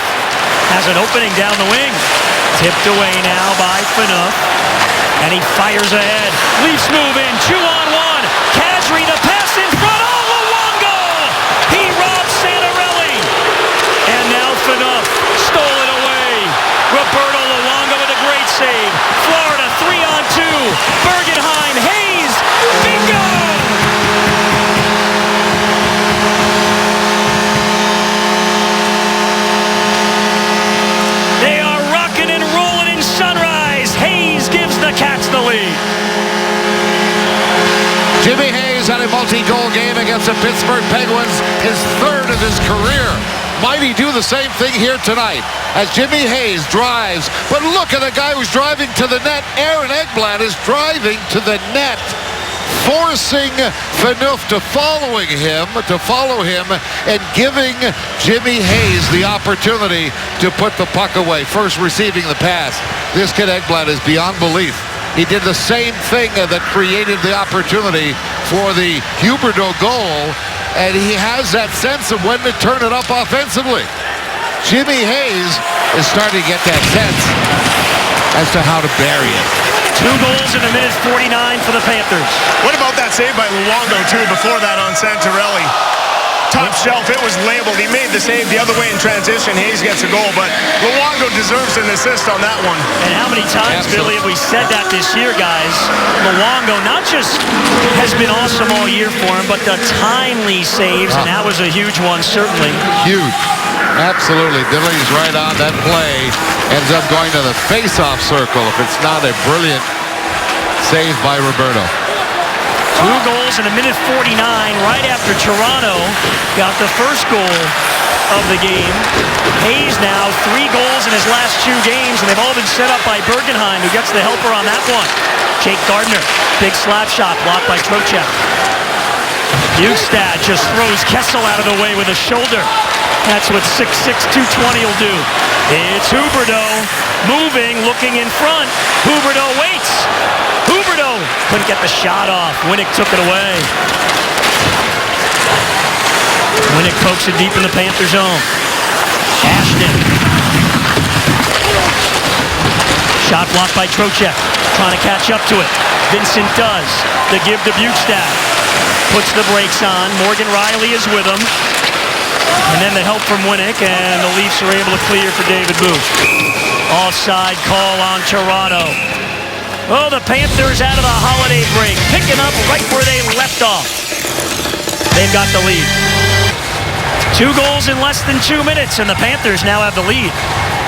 has an opening down the wing. Tipped away now by Phaneuf. And he fires ahead. Leafs move in. 2-on-1. Kadri the pass in front. Oh, Luongo! He robs Santorelli. And now Phaneuf stole it away. Roberto Luongo with a great save. Florida 3-on-2. Bergenheim. Hayes. Bingo! They are rocking and rolling in Sunrise. Hayes gives the Cats the lead. Jimmy Hayes had a multi-goal game against the Pittsburgh Penguins, his third of his career. Might he do the same thing here tonight as Jimmy Hayes drives? But look at the guy who's driving to the net. Aaron Ekblad is driving to the net, forcing Phaneuf to follow him and giving Jimmy Hayes the opportunity to put the puck away. First receiving the pass. This kid Ekblad is beyond belief. He did the same thing that created the opportunity for the Huberdeau goal, and he has that sense of when to turn it up offensively. Jimmy Hayes is starting to get that sense as to how to bury it. 2 goals in a minute 49 for the Panthers. What about that save by Luongo, too, before that on Santorelli? Top shelf, it was labeled. He made the save the other way in transition. Hayes gets a goal, but Luongo deserves an assist on that one. And how many times, Billy, have we said that this year, guys? Luongo not just has been awesome all year for him, but the timely saves, and that was a huge one, certainly. Huge. Absolutely. Billy's right on that play. Ends up going to the face-off circle if it's not a brilliant save by Roberto. 2 goals in a minute 49 right after Toronto got the first goal of the game. Hayes now 3 goals in his last 2 games, and they've all been set up by Bergenheim, who gets the helper on that one. Jake Gardiner, big slap shot blocked by Trocheck. Bjugstad just throws Kessel out of the way with a shoulder. That's what 6'6", 220 will do. It's Huberdeau moving, looking in front. Huberdeau waits. Huberdeau couldn't get the shot off. Winnick took it away. Winnick pokes it deep in the Panther zone. Ashton. Shot blocked by Trocheck. Trying to catch up to it. Vincent does. The give to Bjugstad. Puts the brakes on. Morgan Riley is with him. And then the help from Winnick, and the Leafs are able to clear for David Booth. Offside call on Toronto. Oh, the Panthers out of the holiday break, picking up right where they left off. They've got the lead. 2 goals in less than 2 minutes, and the Panthers now have the lead.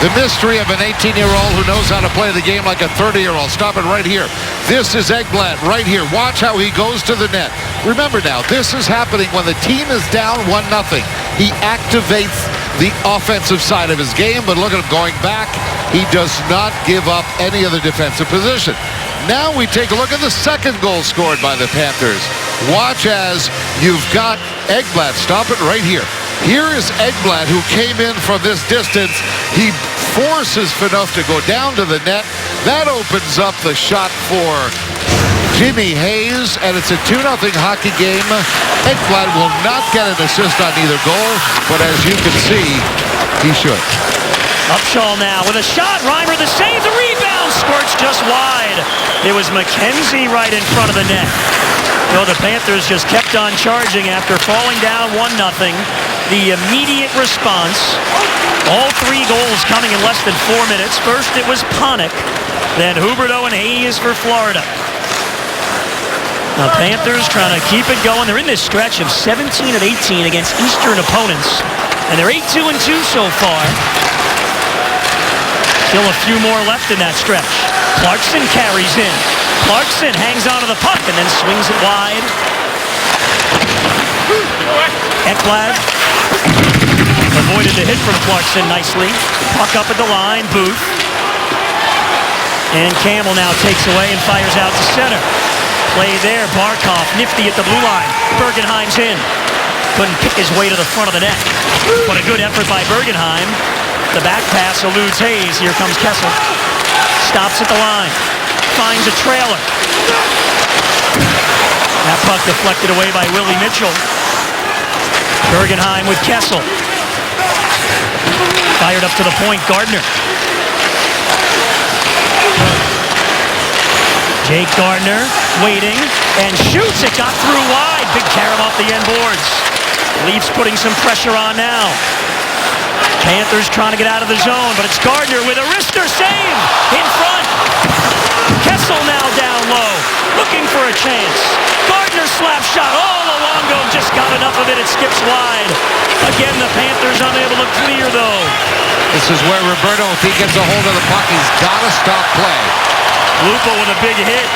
The mystery of an 18-year-old who knows how to play the game like a 30-year-old. Stop it right here. This is Ekblad right here. Watch how he goes to the net. Remember now, this is happening when the team is down 1-0. He activates the offensive side of his game, but look at him going back. He does not give up any other defensive position. Now we take a look at the second goal scored by the Panthers. Watch as you've got Ekblad. Stop it right here. Here is Ekblad, who came in from this distance. He forces Phaneuf to go down to the net. That opens up the shot for Jimmy Hayes, and it's a 2-0 hockey game. Ekblad will not get an assist on either goal, but as you can see, he should. Upshaw now with a shot. Reimer the save, the rebound, squirts just wide. It was McKenzie right in front of the net. So the Panthers just kept on charging after falling down 1-0. The immediate response, all 3 goals coming in less than 4 minutes. First it was Panik, then Huberdeau and Hayes for Florida. Now Panthers trying to keep it going. They're in this stretch of 17 of 18 against Eastern opponents, and they're 8-2-2 so far. Still a few more left in that stretch. Clarkson carries in. Clarkson hangs onto the puck and then swings it wide. Ekblad avoided the hit from Clarkson nicely. Puck up at the line. Booth. And Campbell now takes away and fires out to center. Play there. Barkov nifty at the blue line. Bergenheim's in. Couldn't pick his way to the front of the net. But a good effort by Bergenheim. The back pass eludes Hayes. Here comes Kessel. Stops at the line. Finds a trailer. That puck deflected away by Willie Mitchell. Bergenheim with Kessel. Fired up to the point, Gardner. Jake Gardner waiting and shoots. It got through wide. Big carom off the end boards. Leafs putting some pressure on now. Panthers trying to get out of the zone, but it's Gardner with a wrister save in front. Kessel now down low, looking for a chance. Gardner slap shot. Oh, Luongo just got enough of it. It skips wide. Again, the Panthers unable to clear, though. This is where Roberto, if he gets a hold of the puck, he's got to stop play. Lupo with a big hit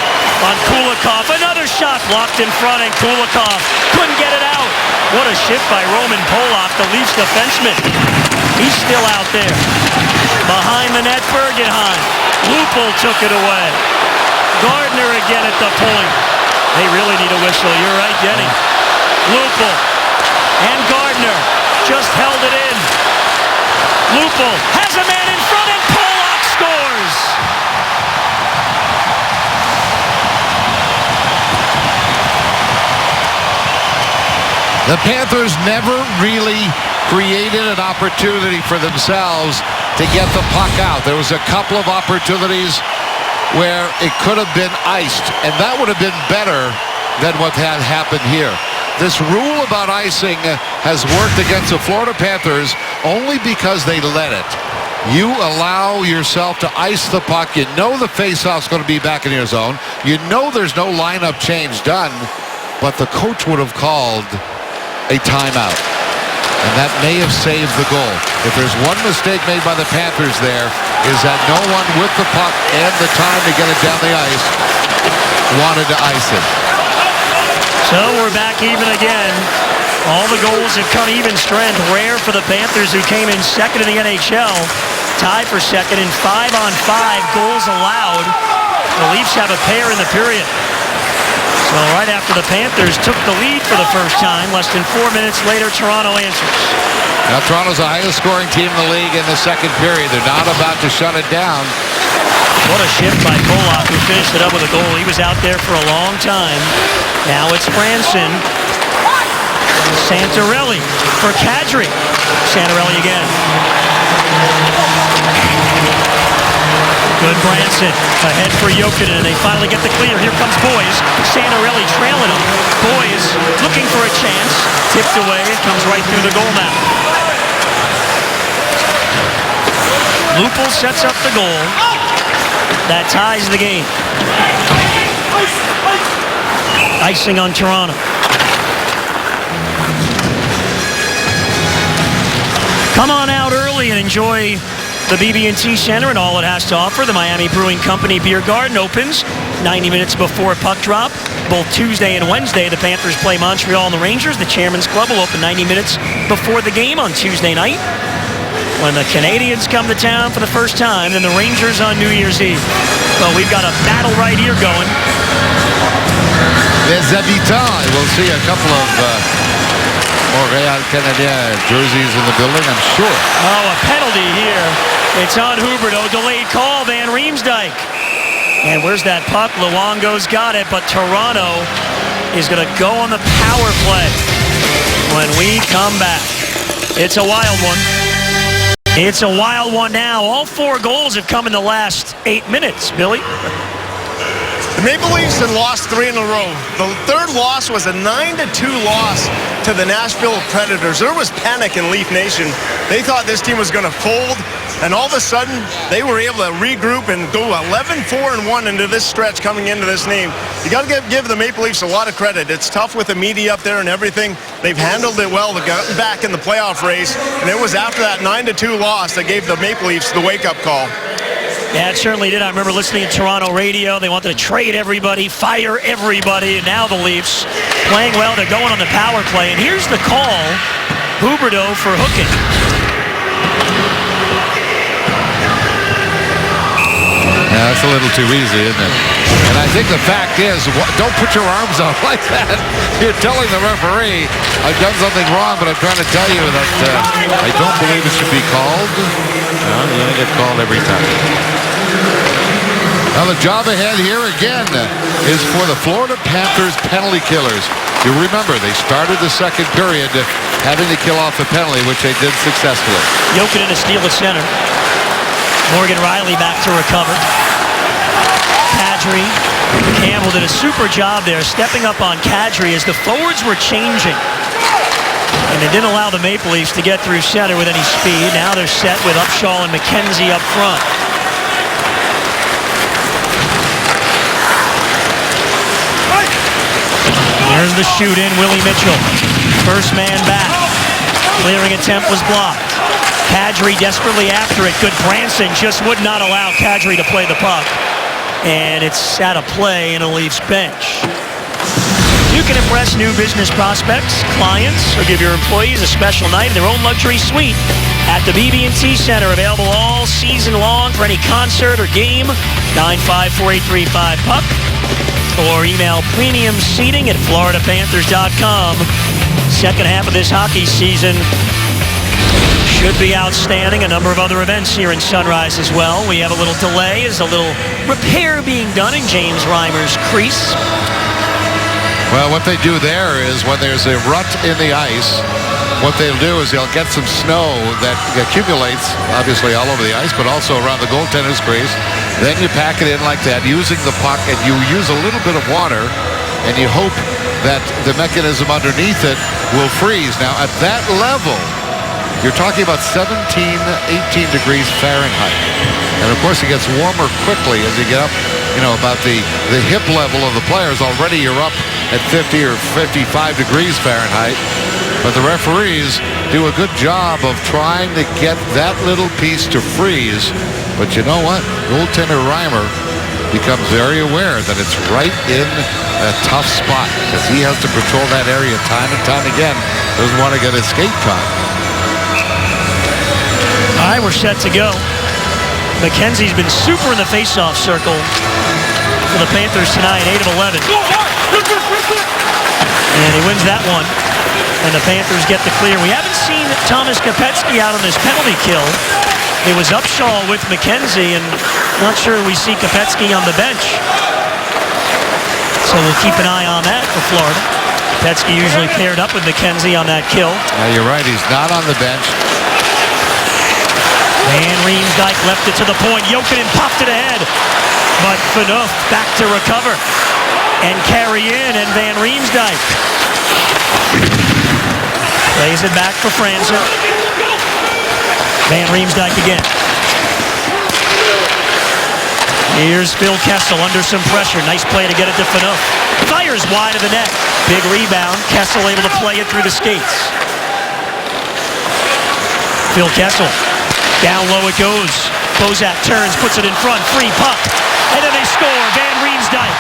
on Kulikov. Another shot blocked in front, and Kulikov couldn't get it out. What a shift by Roman Polak, the Leafs defenseman. He's still out there. Behind the net, Bergenheim. Lupo took it away. Gardner again at the point. They really need a whistle. You're right, Denny. Lupo and Gardner just held it in. Lupo has a man in front, and Polak scores. The Panthers never really created an opportunity for themselves to get the puck out. There was a couple of opportunities where it could have been iced, and that would have been better than what had happened here. This rule about icing has worked against the Florida Panthers only because they let it. You allow yourself to ice the puck. You know the faceoff's going to be back in your zone. You know there's no lineup change done, but the coach would have called a timeout. And that may have saved the goal. If there's one mistake made by the Panthers there, is that no one with the puck and the time to get it down the ice wanted to ice it. So we're back even again. All the goals have come even strength. Rare for the Panthers, who came in second in the NHL. Tied for second in 5-on-5 goals allowed. The Leafs have a pair in the period. So right after the Panthers took the lead for the first time, less than 4 minutes later, Toronto answers. Now Toronto's the highest scoring team in the league in the second period. They're not about to shut it down. What a shift by Polak, who finished it up with a goal. He was out there for a long time. Now it's Franson. Santorelli for Kadri. Santorelli again. Good Branson. Ahead for Jokinen, and they finally get the clear. Here comes Boyes. Santorelli trailing him. Boyes looking for a chance. Tipped away. It comes right through the goal now. Lupul sets up the goal. That ties the game. Icing on Toronto. Come on out early and enjoy the BB&T Center and all it has to offer. The Miami Brewing Company Beer Garden opens 90 minutes before puck drop. Both Tuesday and Wednesday, the Panthers play Montreal and the Rangers. The Chairman's Club will open 90 minutes before the game on Tuesday night. When the Canadians come to town for the first time, and the Rangers on New Year's Eve. Well, we've got a battle right here going. Les habitants. We'll see a couple of Montreal Canadiens jerseys in the building, I'm sure. Oh, a penalty here. It's on Huberdeau. Delayed call, Van Riemsdyk. And where's that puck? Luongo's got it, but Toronto is going to go on the power play when we come back. It's a wild one. It's a wild one now. All 4 goals have come in the last 8 minutes, Billy. The Maple Leafs had lost 3 in a row. The third loss was a 9-2 loss to the Nashville Predators. There was panic in Leaf Nation. They thought this team was going to fold, and all of a sudden, they were able to regroup and go 11-4-1 into this stretch coming into this game. You got to give the Maple Leafs a lot of credit. It's tough with the media up there and everything. They've handled it well. They've gotten back in the playoff race, and it was after that 9-2 loss that gave the Maple Leafs the wake-up call. Yeah, it certainly did. I remember listening to Toronto radio. They wanted to trade everybody, fire everybody, and now the Leafs playing well. They're going on the power play, and here's the call. Huberdeau for hooking. That's a little too easy, isn't it? And I think the fact is, don't put your arms out like that. You're telling the referee, I've done something wrong, but I'm trying to tell you that I don't believe it should be called. No, you're going to get called every time. Now the job ahead here again is for the Florida Panthers penalty killers. You remember, they started the second period having to kill off a penalty, which they did successfully. Jokinen to steal at center. Morgan Riley back to recover. Kadri. Campbell did a super job there, stepping up on Kadri as the forwards were changing. And they didn't allow the Maple Leafs to get through center with any speed. Now they're set with Upshaw and McKenzie up front. There's the shoot in, Willie Mitchell. First man back. Clearing attempt was blocked. Kadri desperately after it. Good Branson just would not allow Kadri to play the puck. And it's out of play in a Leafs bench. You can impress new business prospects, clients, or give your employees a special night in their own luxury suite at the BB&T Center. Available all season long for any concert or game. 954-835-PUCK. Or email premium seating at floridapanthers.com. Second half of this hockey season should be outstanding. A number of other events here in Sunrise as well. We have a little delay. There's a little repair being done in James Reimer's crease. Well, what they do there is when there's a rut in the ice, what they'll do is they'll get some snow that accumulates, obviously, all over the ice, but also around the goaltender's crease. Then you pack it in like that, using the puck, and you use a little bit of water, and you hope that the mechanism underneath it will freeze. Now, at that level, you're talking about 17, 18 degrees Fahrenheit. And, of course, it gets warmer quickly as you get up, about the hip level of the players. Already you're up at 50 or 55 degrees Fahrenheit. But the referees do a good job of trying to get that little piece to freeze. But you know what? Goaltender Reimer becomes very aware that it's right in a tough spot because he has to patrol that area time and time again. Doesn't want to get escape time. All right, we're set to go. McKenzie's been super in the faceoff circle for the Panthers tonight, 8 of 11. And he wins that one. And the Panthers get the clear. We haven't seen Thomas Kopecky out on this penalty kill. It was Upshaw with McKenzie, and not sure we see Kopecky on the bench. So we'll keep an eye on that for Florida. Kopecky usually paired up with McKenzie on that kill. You're right, he's not on the bench. Van Riemsdyk left it to the point. Jokinen popped it ahead. But Phaneuf back to recover and carry in, and Van Riemsdyk plays it back for Franzen. Van Riemsdyk again. Here's Phil Kessel under some pressure. Nice play to get it to Phaneuf. Fires wide of the net. Big rebound. Kessel able to play it through the skates. Phil Kessel. Down low it goes. Bozak turns, puts it in front. Free puck. And then they score. Van Riemsdyk.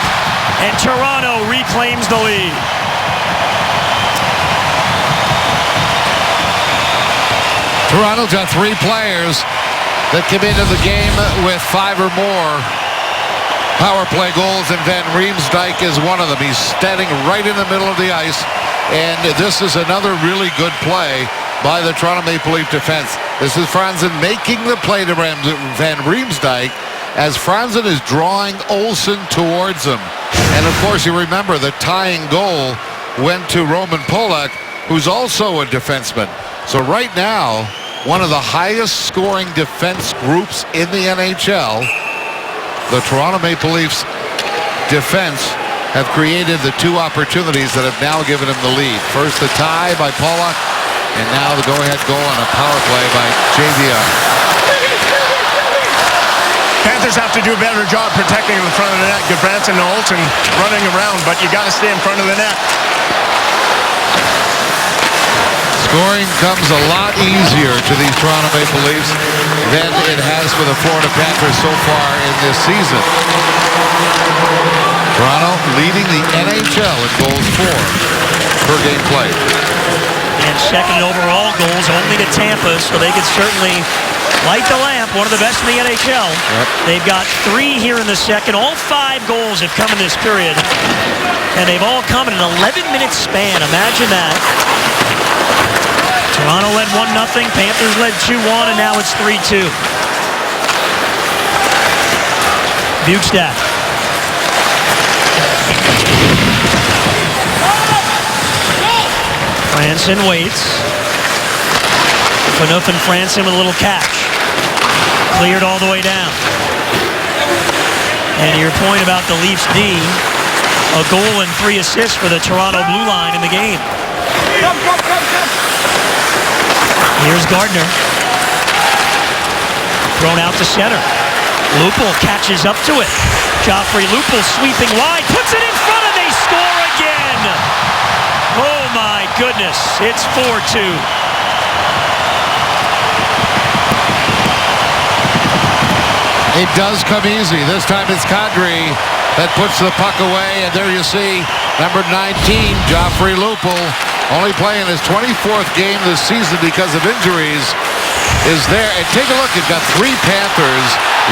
And Toronto reclaims the lead. Toronto's got 3 players that come into the game with 5 or more power play goals, and Van Riemsdyk is one of them. He's standing right in the middle of the ice, and this is another really good play by the Toronto Maple Leaf defense. This is Franzen making the play to Van Riemsdyk as Franzen is drawing Olsen towards him. And of course, you remember the tying goal went to Roman Polak, who's also a defenseman. So right now, one of the highest scoring defense groups in the NHL, the Toronto Maple Leafs defense have created the 2 opportunities that have now given him the lead. First, the tie by Polak, and now the go-ahead goal on a power play by JVR. Panthers have to do a better job protecting in front of the net. Goodbranson and Olsen running around, but you got to stay in front of the net. Scoring comes a lot easier to these Toronto Maple Leafs than it has for the Florida Panthers so far in this season. Toronto leading the NHL in goals for per game played. And second in overall goals only to Tampa, so they could certainly light the lamp lineup, one of the best in the NHL. Yep. They've got 3 here in the second. All 5 goals have come in this period. And they've all come in an 11-minute span. Imagine that. Toronto led 1-0. Panthers led 2-1, and now it's 3-2. Bukestad. Franson waits. Phaneuf and Franson with a little catch. Cleared all the way down. And to your point about the Leafs D, a goal and 3 assists for the Toronto blue line in the game. Here's Gardner. Thrown out to center. Lupul catches up to it. Joffrey Lupul sweeping wide, puts it in front, and they score again. Oh my goodness, it's 4-2. It does come easy. This time it's Kadri that puts the puck away, and there you see number 19, Joffrey Lupul, only playing his 24th game this season because of injuries, is there. And take a look, you've got 3 Panthers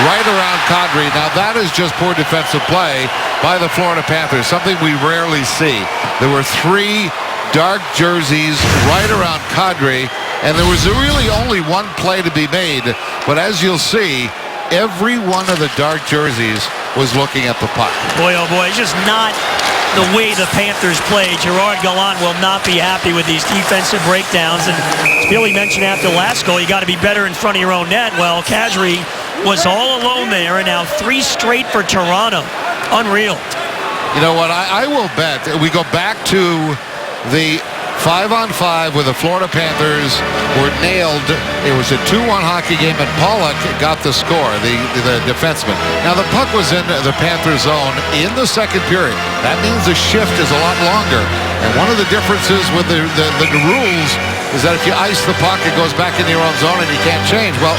right around Kadri. Now that is just poor defensive play by the Florida Panthers, something we rarely see. There were 3 dark jerseys right around Kadri, and there was really only one play to be made, but as you'll see, every one of the dark jerseys was looking at the puck. Boy, oh boy, it's just not the way the Panthers play. Gerard Gallant will not be happy with these defensive breakdowns. And as Billy mentioned after the last goal, you got to be better in front of your own net. Well, Kadri was all alone there, and now 3 straight for Toronto. Unreal. You know what? I will bet we go back to the 5-on-5 where the Florida Panthers were nailed. It was a 2-1 hockey game, and Pollock got the score, the defenseman. Now, the puck was in the Panther zone in the second period. That means the shift is a lot longer. And one of the differences with the rules is that if you ice the puck, it goes back into your own zone and you can't change. Well,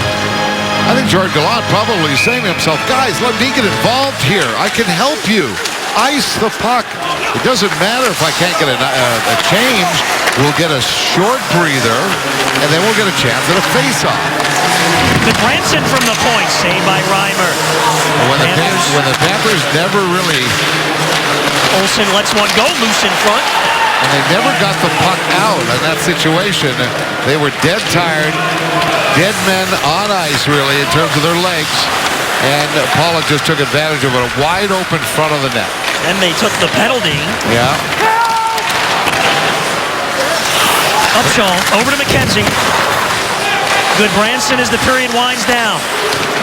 I think Gerard Gallant probably is saying to himself, guys, let me get involved here. I can help you. Ice the puck. It doesn't matter if I can't get a change. We'll get a short breather, and then we'll get a chance at a face-off. Branson from the point, saved by Reimer. When the Panthers never really... Olsen lets one go, loose in front. And they never got the puck out in that situation. They were dead tired, dead men on ice, really, in terms of their legs. And Pollock just took advantage of a wide open front of the net. And they took the penalty. Yeah. Upshaw, over to McKenzie. Good Branson as the period winds down.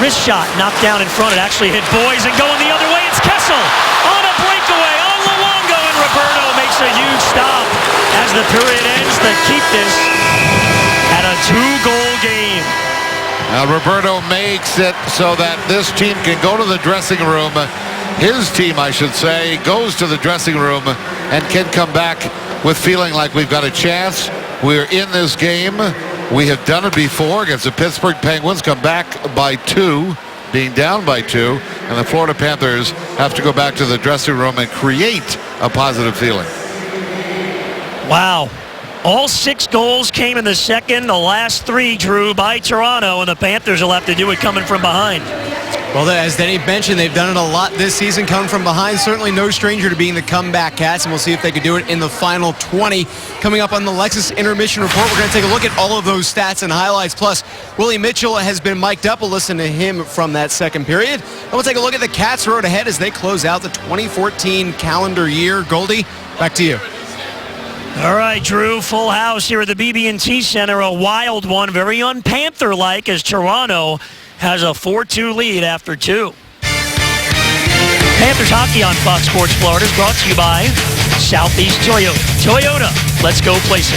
Wrist shot, knocked down in front. It actually hit Boys, and going the other way, it's Kessel. On a breakaway, on Luongo, and Roberto makes a huge stop as the period ends to keep this at a 2-goal game. Now Roberto makes it so that this team can go to the dressing room. His team, I should say, goes to the dressing room and can come back with feeling like we've got a chance. We're in this game. We have done it before against the Pittsburgh Penguins, come back by 2, being down by 2, and the Florida Panthers have to go back to the dressing room and create a positive feeling. Wow. All 6 goals came in the second. The last 3, Drew, by Toronto, and the Panthers will have to do it coming from behind. Well, as Denny mentioned, they've done it a lot this season, coming from behind. Certainly no stranger to being the comeback Cats, and we'll see if they can do it in the final 20. Coming up on the Lexus Intermission Report, we're going to take a look at all of those stats and highlights. Plus, Willie Mitchell has been mic'd up. We'll listen to him from that second period. And we'll take a look at the Cats' road ahead as they close out the 2014 calendar year. Goldie, back to you. All right, Drew, full house here at the BB&T Center. A wild one, very un-Panther-like, as Toronto has a 4-2 lead after 2. Panthers hockey on Fox Sports Florida is brought to you by Southeast Toyota. Toyota, let's go places.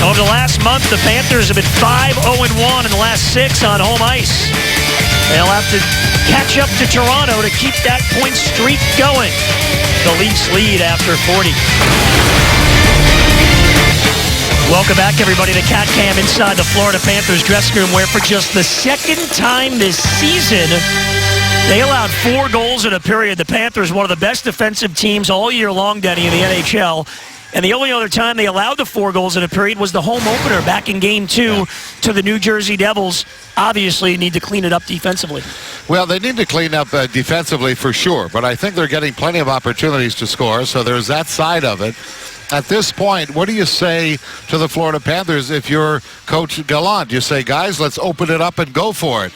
Over the last month, the Panthers have been 5-0-1 in the last 6 on home ice. They'll have to catch up to Toronto to keep that point streak going. The Leafs lead after 40. Welcome back, everybody, to Cat Cam inside the Florida Panthers dressing room, where for just the second time this season, they allowed 4 goals in a period. The Panthers, one of the best defensive teams all year long, Denny, in the NHL. And the only other time they allowed the 4 goals in a period was the home opener back in Game 2 to the New Jersey Devils. Obviously, need to clean it up defensively. Well, they need to clean up defensively for sure, but I think they're getting plenty of opportunities to score, so there's that side of it. At this point, what do you say to the Florida Panthers if you're Coach Gallant? You say, guys, let's open it up and go for it.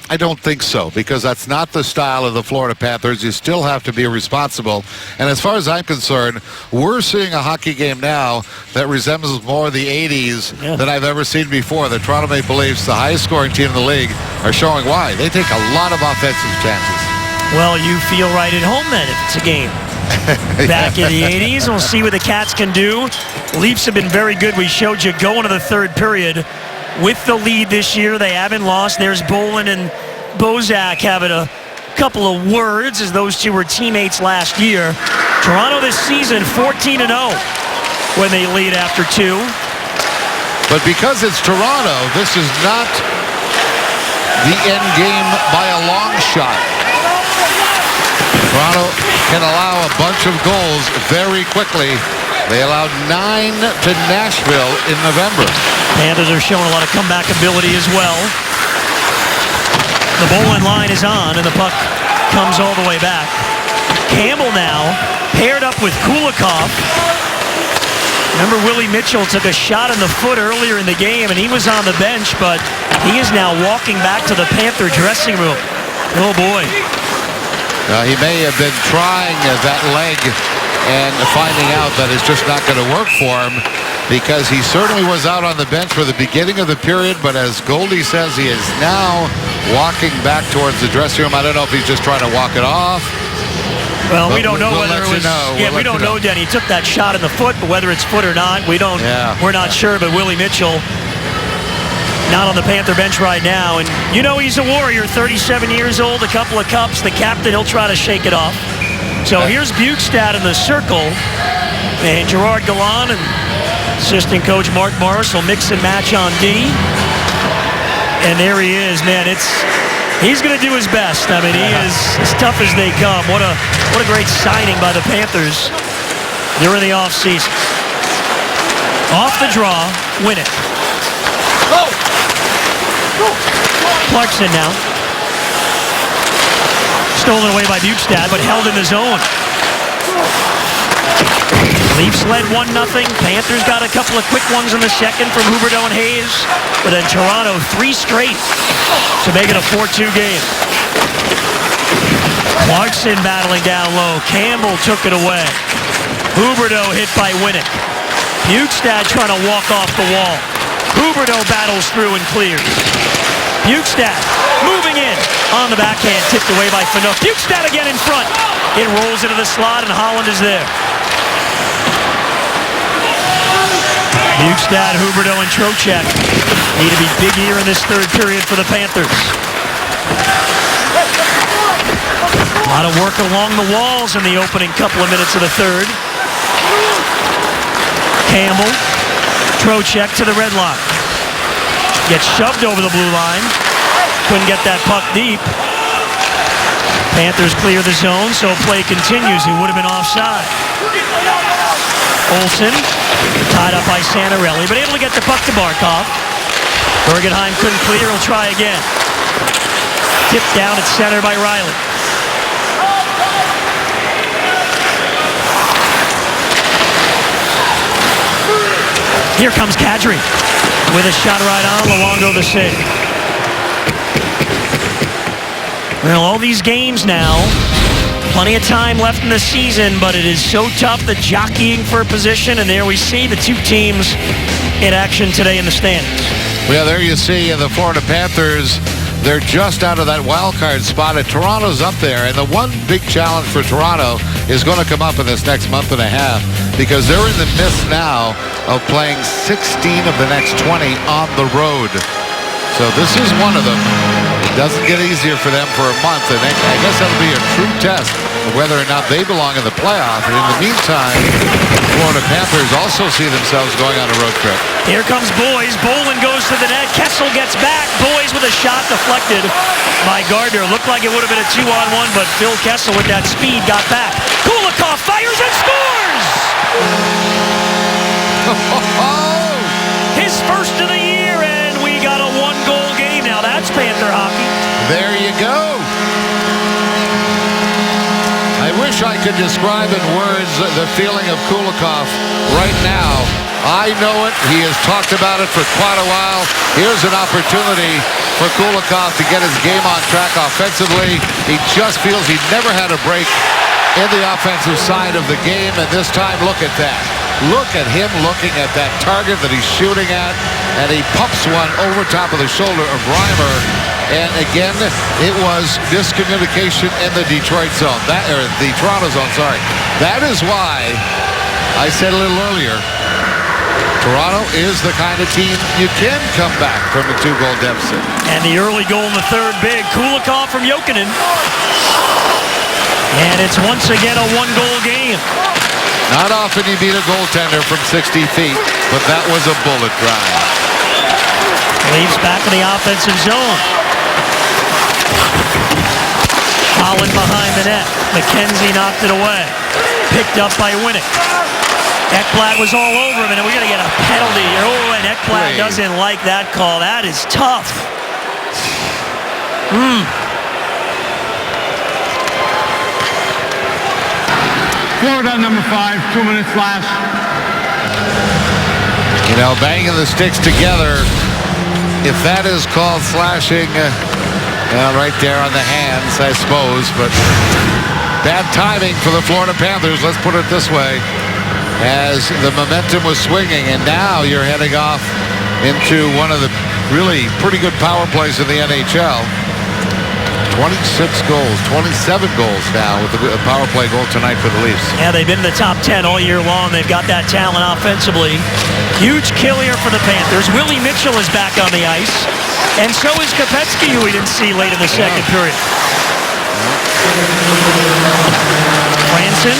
I don't think so, because that's not the style of the Florida Panthers. You still have to be responsible. And as far as I'm concerned, we're seeing a hockey game now that resembles more the 80s than I've ever seen before. The Toronto Maple Leafs, the highest scoring team in the league, are showing why. They take a lot of offensive chances. Well, you feel right at home then if it's a game. Back in the 80s, we'll see what the Cats can do. Leafs have been very good. We showed you going to the third period with the lead this year. They haven't lost. There's Bolin and Bozak having a couple of words as those two were teammates last year. Toronto this season 14-0 when they lead after 2. But because it's Toronto, this is not the end game by a long shot. Toronto can allow a bunch of goals very quickly. They allowed 9 to Nashville in November. Panthers are showing a lot of comeback ability as well. The Bolin line is on, and the puck comes all the way back. Campbell now paired up with Kulikov. Remember, Willie Mitchell took a shot in the foot earlier in the game, and he was on the bench, but he is now walking back to the Panther dressing room. Oh, boy. He may have been trying that leg and finding out that it's just not going to work for him, because he certainly was out on the bench for the beginning of the period, but as Goldie says, he is now walking back towards the dressing room. I don't know if he's just trying to walk it off. Well, we don't know whether it was. We don't know, Denny. He took that shot in the foot, but whether it's foot or not, we don't. We're not sure. But Willie Mitchell, not on the Panther bench right now, and you know he's a warrior. 37 years old, a couple of cups. The captain, he'll try to shake it off. So here's Bukestad in the circle, and Gerard Gallant and assistant coach Mark Morris will mix and match on D. And there he is, man. He's going to do his best. I mean, he is as tough as they come. What a great signing by the Panthers during the offseason. Off the draw, win it. Clarkson now. Stolen away by Bukestad, but held in the zone. Leafs led 1-0. Panthers got a couple of quick ones in the second from Huberdeau and Hayes. But then Toronto 3 straight to make it a 4-2 game. Clarkson battling down low. Campbell took it away. Huberdeau hit by Winnick. Bukestad trying to walk off the wall. Huberdeau battles through and clears. Bukestad moving in on the backhand, tipped away by Phaneuf. Bukestad again in front. It rolls into the slot, and Holland is there. Bukestad, Huberdeau, and Trocheck need to be big here in this third period for the Panthers. A lot of work along the walls in the opening couple of minutes of the third. Campbell, Trocheck to the red line. Gets shoved over the blue line. Couldn't get that puck deep. Panthers clear the zone, so play continues. He would have been offside. Olsen, tied up by Santorelli, but able to get the puck to Barkov. Bergenheim couldn't clear. He'll try again. Tipped down at center by Riley. Here comes Kadri with a shot right on. Luongo the save. Well, all these games now, plenty of time left in the season, but it is so tough, the jockeying for position, and there we see the two teams in action today in the standings. Well, there you see the Florida Panthers. They're just out of that wild card spot, and Toronto's up there. And the one big challenge for Toronto is going to come up in this next month and a half, because they're in the midst now of playing 16 of the next 20 on the road. So this is one of them. It doesn't get easier for them for a month, and I guess that'll be a true test of whether or not they belong in the playoff. And in the meantime, the Florida Panthers also see themselves going on a road trip. Here comes Boyes. Bolin goes to the net. Kessel gets back. Boyes with a shot deflected by Gardner. Looked like it would have been a 2-on-1, but Phil Kessel with that speed got back. Kulikov fires and scores! His first of the year, and we got a one-goal game. Now that's Panther hockey. There you go. I wish I could describe in words the feeling of Kulikov right now. I know it. He has talked about it for quite a while. Here's an opportunity for Kulikov to get his game on track offensively. He just feels he never had a break in the offensive side of the game, and this time, look at that. Look at him looking at that target that he's shooting at, and he pumps one over top of the shoulder of Reimer. And again, it was miscommunication in the Detroit zone, or the Toronto zone, sorry. That is why I said a little earlier, Toronto is the kind of team you can come back from a 2-goal deficit. And the early goal in the third, big. Kulikov from Jokinen. And it's once again a one-goal game. Not often you beat a goaltender from 60 feet, but that was a bullet drive. Leaves back in the offensive zone. Holland behind the net. McKenzie knocked it away. Picked up by Winnick. Ekblad was all over him, and we're going to get a penalty. Oh, and Ekblad doesn't like that call. That is tough. Florida, number 5, 2 minutes last. You know, banging the sticks together, if that is called slashing, right there on the hands, I suppose, but bad timing for the Florida Panthers, let's put it this way, as the momentum was swinging, and now you're heading off into one of the really pretty good power plays in the NHL. 26 goals, 27 goals now with the power play goal tonight for the Leafs. Yeah, they've been in the top 10 all year long. They've got that talent offensively. Huge kill here for the Panthers. Willie Mitchell is back on the ice. And so is Kopetsky, who we didn't see late in the second period. Franson.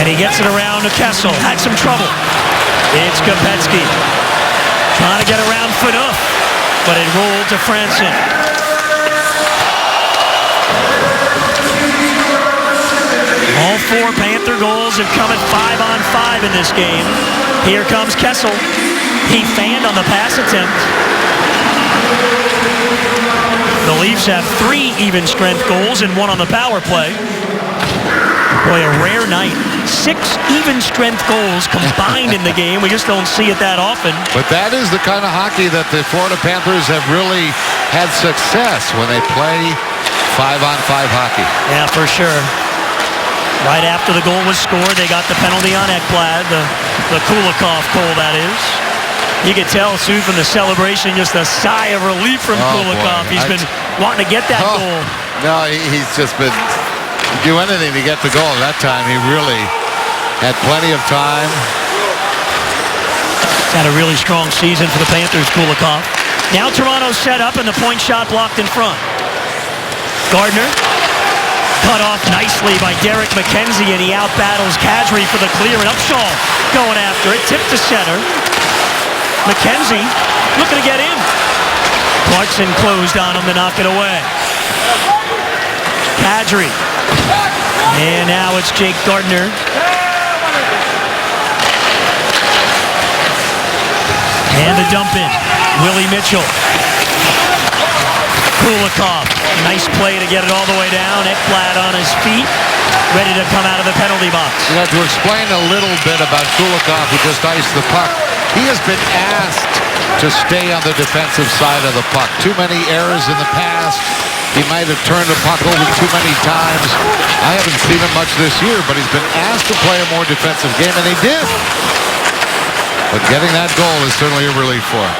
And he gets it around to Kessel. Had some trouble. It's Kopetsky. Trying to get around Phaneuf. But it rolled to Franson. All 4 Panther goals have come at 5-on-5 in this game. Here comes Kessel. He fanned on the pass attempt. The Leafs have 3 even-strength goals and 1 on the power play. Boy, a rare night. 6 even-strength goals combined in the game. We just don't see it that often. But that is the kind of hockey that the Florida Panthers have really had success when they play 5-on-5 hockey. Yeah, for sure. Right after the goal was scored, they got the penalty on Ekblad, the Kulikov goal, that is. You could tell, too, from the celebration, just a sigh of relief from Kulikov. Boy. He's been wanting to get that goal. No, he's just been do anything to get the goal. That time he really had plenty of time. He's had a really strong season for the Panthers, Kulikov. Now Toronto set up and the point shot blocked in front. Gardner cut off nicely by Derek McKenzie, and he out-battles Kadri for the clear, and Upshaw going after it. Tip to center. McKenzie looking to get in. Clarkson closed on him to knock it away. Kadri. And now it's Jake Gardner. And the dump in. Willie Mitchell. Kulikov. Nice play to get it all the way down. Ekblad on his feet. Ready to come out of the penalty box. You know, to explain a little bit about Kulikov, who just iced the puck, he has been asked to stay on the defensive side of the puck. Too many errors in the past. He might have turned the puck over too many times. I haven't seen him much this year, but he's been asked to play a more defensive game, and he did. But getting that goal is certainly a relief for him.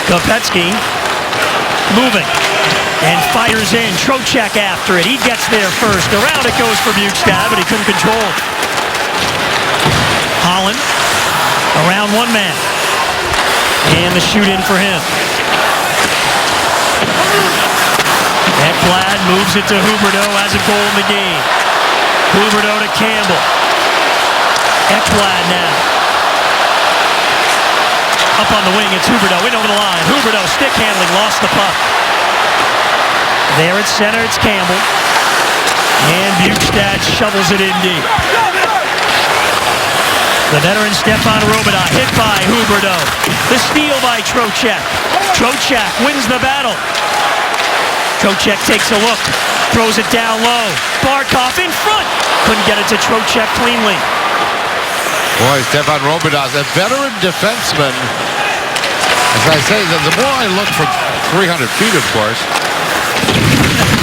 Kopetsky moving and fires in. Trocheck after it. He gets there first. Around it goes for Bukestad, but he couldn't control it. Holland around one man. And the shoot in for him. Ekblad moves it to Huberdeau, has a goal in the game. Huberdeau to Campbell. Ekblad now. Up on the wing, it's Huberdeau, in over the line. Huberdeau, stick handling, lost the puck. There at center, it's Campbell. And Bukestad shovels it in deep. The veteran Stefan Robida hit by Huberdeau. The steal by Trocheck. Trocheck wins the battle. Trocheck takes a look, throws it down low. Barkov in front. Couldn't get it to Trocheck cleanly. Boy, Stefan Robida, a veteran defenseman. As I say, the more I look from 300 feet, of course,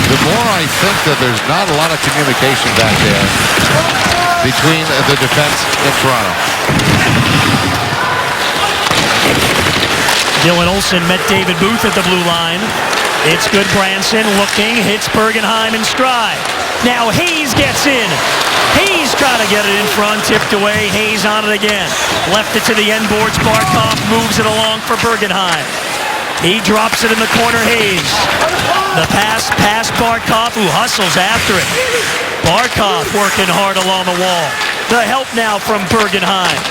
the more I think that there's not a lot of communication back there between the defense in Toronto. Dylan Olsen met David Booth at the blue line. It's good. Branson looking, hits Bergenheim in stride. Now Hayes gets in. Hayes trying to get it in front, tipped away. Hayes on it again. Left it to the end boards. Barkov moves it along for Bergenheim. He drops it in the corner. Hayes. The pass past Barkov, who hustles after it. Barkov working hard along the wall. The help now from Bergenheim.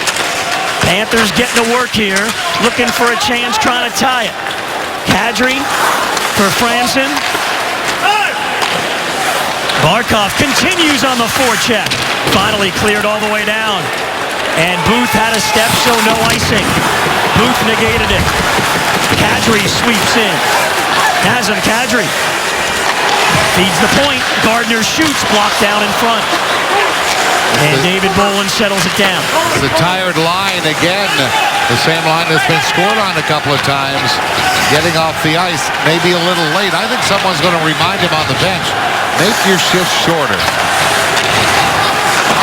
Panthers getting to work here, looking for a chance, trying to tie it. Kadri for Franson. Barkov continues on the forecheck. Finally cleared all the way down. And Booth had a step, so no icing. Booth negated it. Kadri sweeps in. Nazem Kadri feeds the point. Gardner shoots, blocked down in front. And David Bolin settles it down. The tired line again. The same line that's been scored on a couple of times. Getting off the ice, maybe a little late. I think someone's going to remind him on the bench. Make your shift shorter.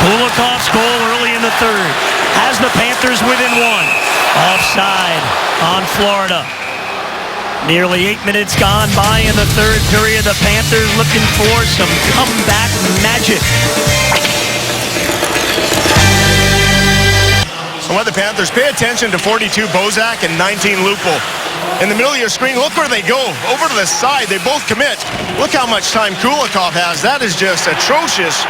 Kulikov's goal early in the third has the Panthers within one. Offside on Florida. Nearly 8 minutes gone by in the third period. The Panthers looking for some comeback magic. I want the Panthers pay attention to 42 Bozak and 19 Lupul. In the middle of your screen, look where they go. Over to the side, they both commit. Look how much time Kulikov has. That is just atrocious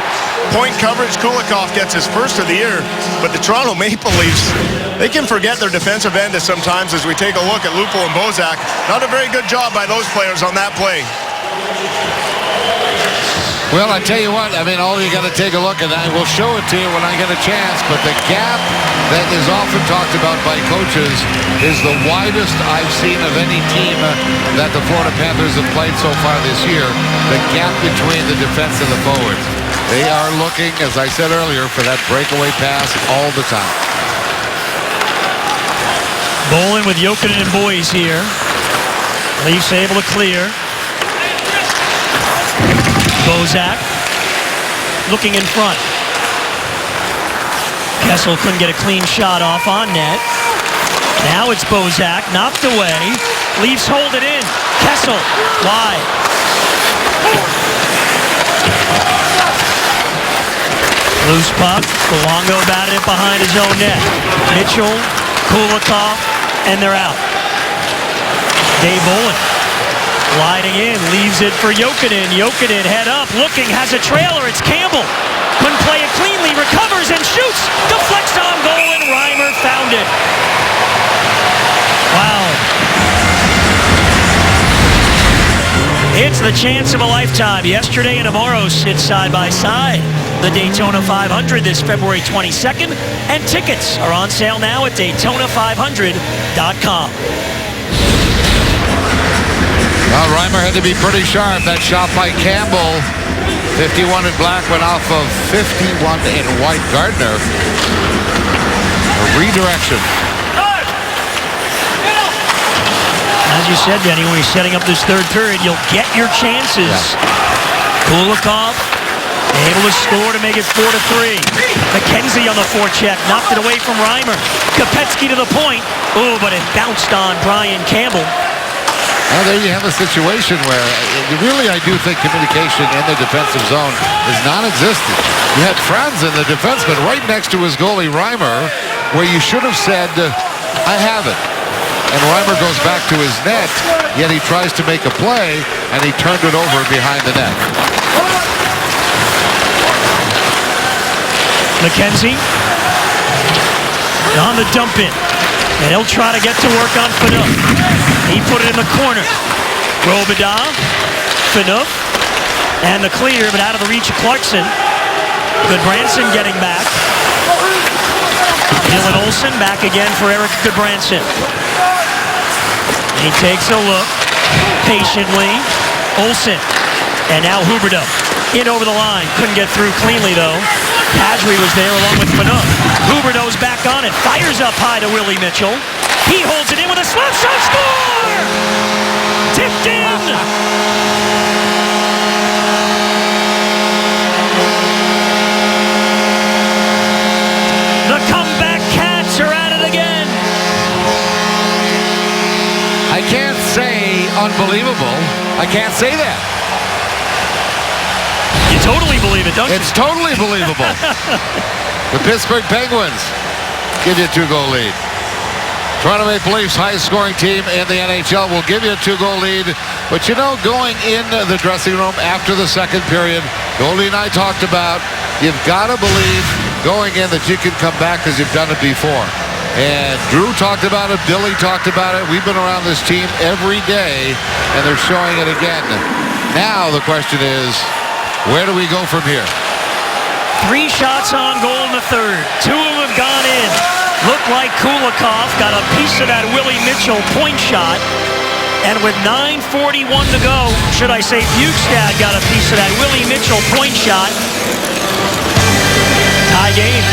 point coverage. Kulikov gets his first of the year, but the Toronto Maple Leafs, they can forget their defensive end sometimes as we take a look at Lupul and Bozak. Not a very good job by those players on that play. Well, I tell you what, I mean, all you got to take a look at, I will show it to you when I get a chance, but the gap that is often talked about by coaches is the widest I've seen of any team that the Florida Panthers have played so far this year, the gap between the defense and the forwards. They are looking, as I said earlier, for that breakaway pass all the time. Bolin with Jokinen and Boyes here. Leafs able to clear. Bozak looking in front. Kessel couldn't get a clean shot off on net. Now it's Bozak, knocked away. Leafs hold it in. Kessel wide. Loose puck. Luongo batted it behind his own net. Mitchell, Kulikov, and they're out. Dave Bolin gliding in, leaves it for Jokinen. Jokinen head up, looking, has a trailer. It's Campbell. Couldn't play it cleanly, recovers and shoots. Deflects on goal, and Reimer found it. Wow. It's the chance of a lifetime. Yesterday and tomorrow sit side by side. The Daytona 500 this February 22nd, and tickets are on sale now at Daytona500.com. Well, Reimer had to be pretty sharp. That shot by Campbell. 51 in black went off of 51 in white. Gardner. A redirection. As you said, Denny, when you're setting up this third period, you'll get your chances. Yeah. Kulikov able to score to make it 4-3. McKenzie on the forecheck, knocked it away from Reimer. Kopetsky to the point. Oh, but it bounced on Brian Campbell. Well, there you have a situation where really I do think communication in the defensive zone is non-existent. You had Franz in the defenseman right next to his goalie Reimer, where you should have said, I have it. And Reimer goes back to his net, yet he tries to make a play, and he turned it over behind the net. McKenzie on the dump in. And he'll try to get to work on Phaneuf. He put it in the corner. Robida, Phaneuf, and the clear, but out of the reach of Clarkson. Good Branson getting back. Dylan Olsen back again for Eric Goodbranson. He takes a look patiently. Olsen. And now Huberdeau in over the line. Couldn't get through cleanly, though. Kadri was there along with Phaneuf. Huberdeau's back on it. Fires up high to Willie Mitchell. He holds it in with a slap shot. Score! Tipped in! The comeback Cats are at it again. I can't say unbelievable. I can't say that. You totally believe it, don't you? It's totally believable. The Pittsburgh Penguins give you a 2-goal lead. Toronto Maple Leafs, highest scoring team in the NHL, will give you a 2-goal lead. But you know, going in the dressing room after the second period, Goldie and I talked about, you've got to believe going in that you can come back because you've done it before. And Drew talked about it, Billy talked about it. We've been around this team every day, and they're showing it again. Now the question is, where do we go from here? 3 shots on goal in the third. 2 of them have gone in. Looked like Kulikov got a piece of that Willie Mitchell point shot. And with 9:41 to go, should I say Bjugstad got a piece of that Willie Mitchell point shot. Tie game.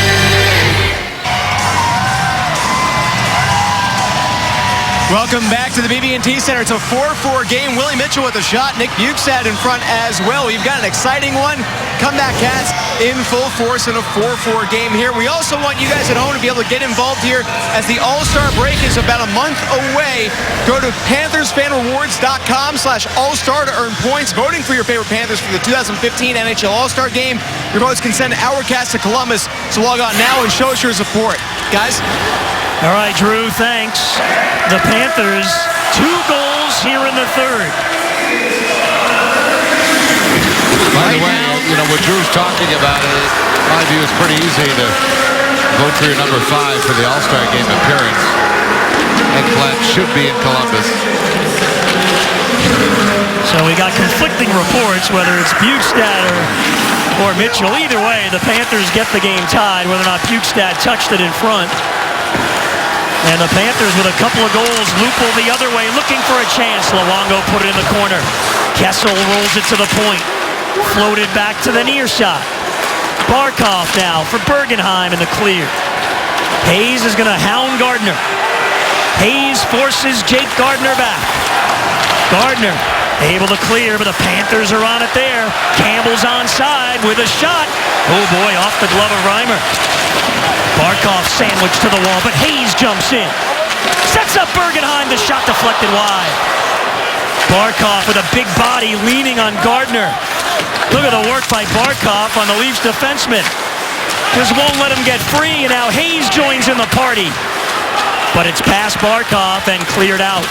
Welcome back to the BB&T Center. It's a 4-4 game. Willie Mitchell with a shot. Nick Bjugstad in front as well. We've got an exciting one. Comeback Cats in full force in a 4-4 game here. We also want you guys at home to be able to get involved here as the All-Star break is about a month away. Go to PanthersFanRewards.com/All-Star to earn points. Voting for your favorite Panthers for the 2015 NHL All-Star Game. Your votes can send our Cats to Columbus. So log on now and show us your support. Guys? All right, Drew, thanks. The Panthers, 2 goals here in the third. By the way, you know, what Drew's talking about, in my view, it's pretty easy to vote for your number 5 for the All-Star Game appearance. Ekblad should be in Columbus. So we got conflicting reports, whether it's Bjugstad or Mitchell. Either way, the Panthers get the game tied, whether or not Bjugstad touched it in front. And the Panthers with a couple of goals. Lupul the other way, looking for a chance. Luongo put it in the corner. Kessel rolls it to the point. Floated back to the near side. Barkov now for Bergenheim in the clear. Hayes is going to hound Gardner. Hayes forces Jake Gardner back. Gardner able to clear, but the Panthers are on it there. Campbell's onside with a shot. Oh boy, off the glove of Reimer. Barkov sandwiched to the wall, but Hayes jumps in. Sets up Bergenheim, the shot deflected wide. Barkov with a big body leaning on Gardner. Look at the work by Barkov on the Leafs defenseman. Just won't let him get free, and now Hayes joins in the party. But it's past Barkov and cleared out.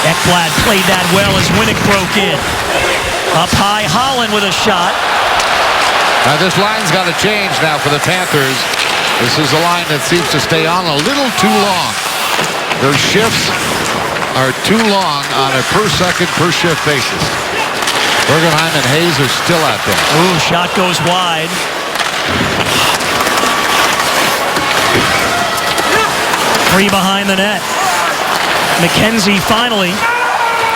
Ekblad played that well as Winnick broke in. Up high, Holland with a shot. Now this line's got to change now for the Panthers. This is a line that seems to stay on a little too long. Those shifts are too long on a per second, per shift basis. Bergenheim and Hayes are still out there. Ooh, shot goes wide. Free behind the net. McKenzie finally,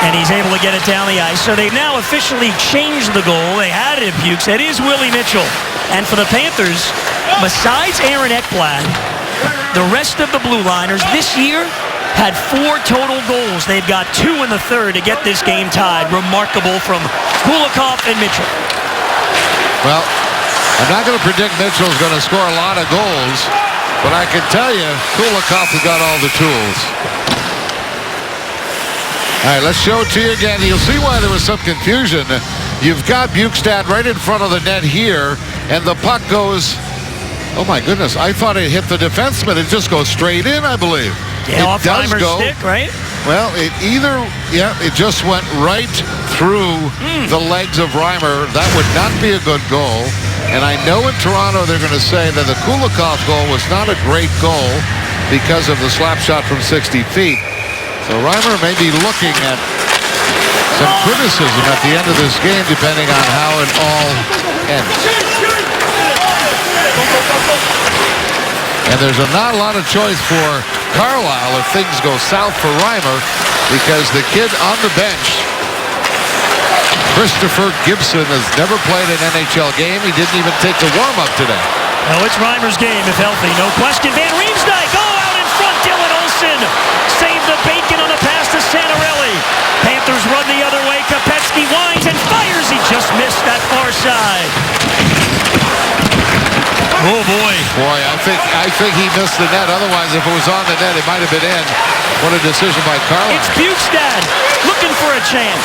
and he's able to get it down the ice. So they've now officially changed the goal. They had it at Bukes. It is Willie Mitchell. And for the Panthers, besides Aaron Ekblad, the rest of the Blue Liners this year had 4 total goals. They've got 2 in the third to get this game tied. Remarkable from Kulikov and Mitchell. Well, I'm not going to predict Mitchell's going to score a lot of goals, but I can tell you, Kulikov has got all the tools. All right, let's show it to you again. You'll see why there was some confusion. You've got Bjugstad right in front of the net here, and the puck goes, oh my goodness, I thought it hit the defenseman. It just goes straight in, I believe. Yeah, it off does Reimer's go. stick, right? Well, it just went right through the legs of Reimer. That would not be a good goal. And I know in Toronto they're going to say that the Kulikov goal was not a great goal because of the slap shot from 60 feet. So Reimer may be looking at some criticism at the end of this game, depending on how it all ends. And there's not a lot of choice for Carlisle if things go south for Reimer, because the kid on the bench, Christopher Gibson, has never played an NHL game. He didn't even take the warm-up today. No, it's Reimer's game if healthy. No question. Van Riemsdyk, out in front. Dylan Olsen saved the bacon on a pass to Santorelli. Panthers run the other way. Kopetsky winds and fires. He just missed that far side. Oh, boy. Boy, I think he missed the net. Otherwise, if it was on the net, it might have been in. What a decision by Carlisle. It's Bukestad looking for a chance.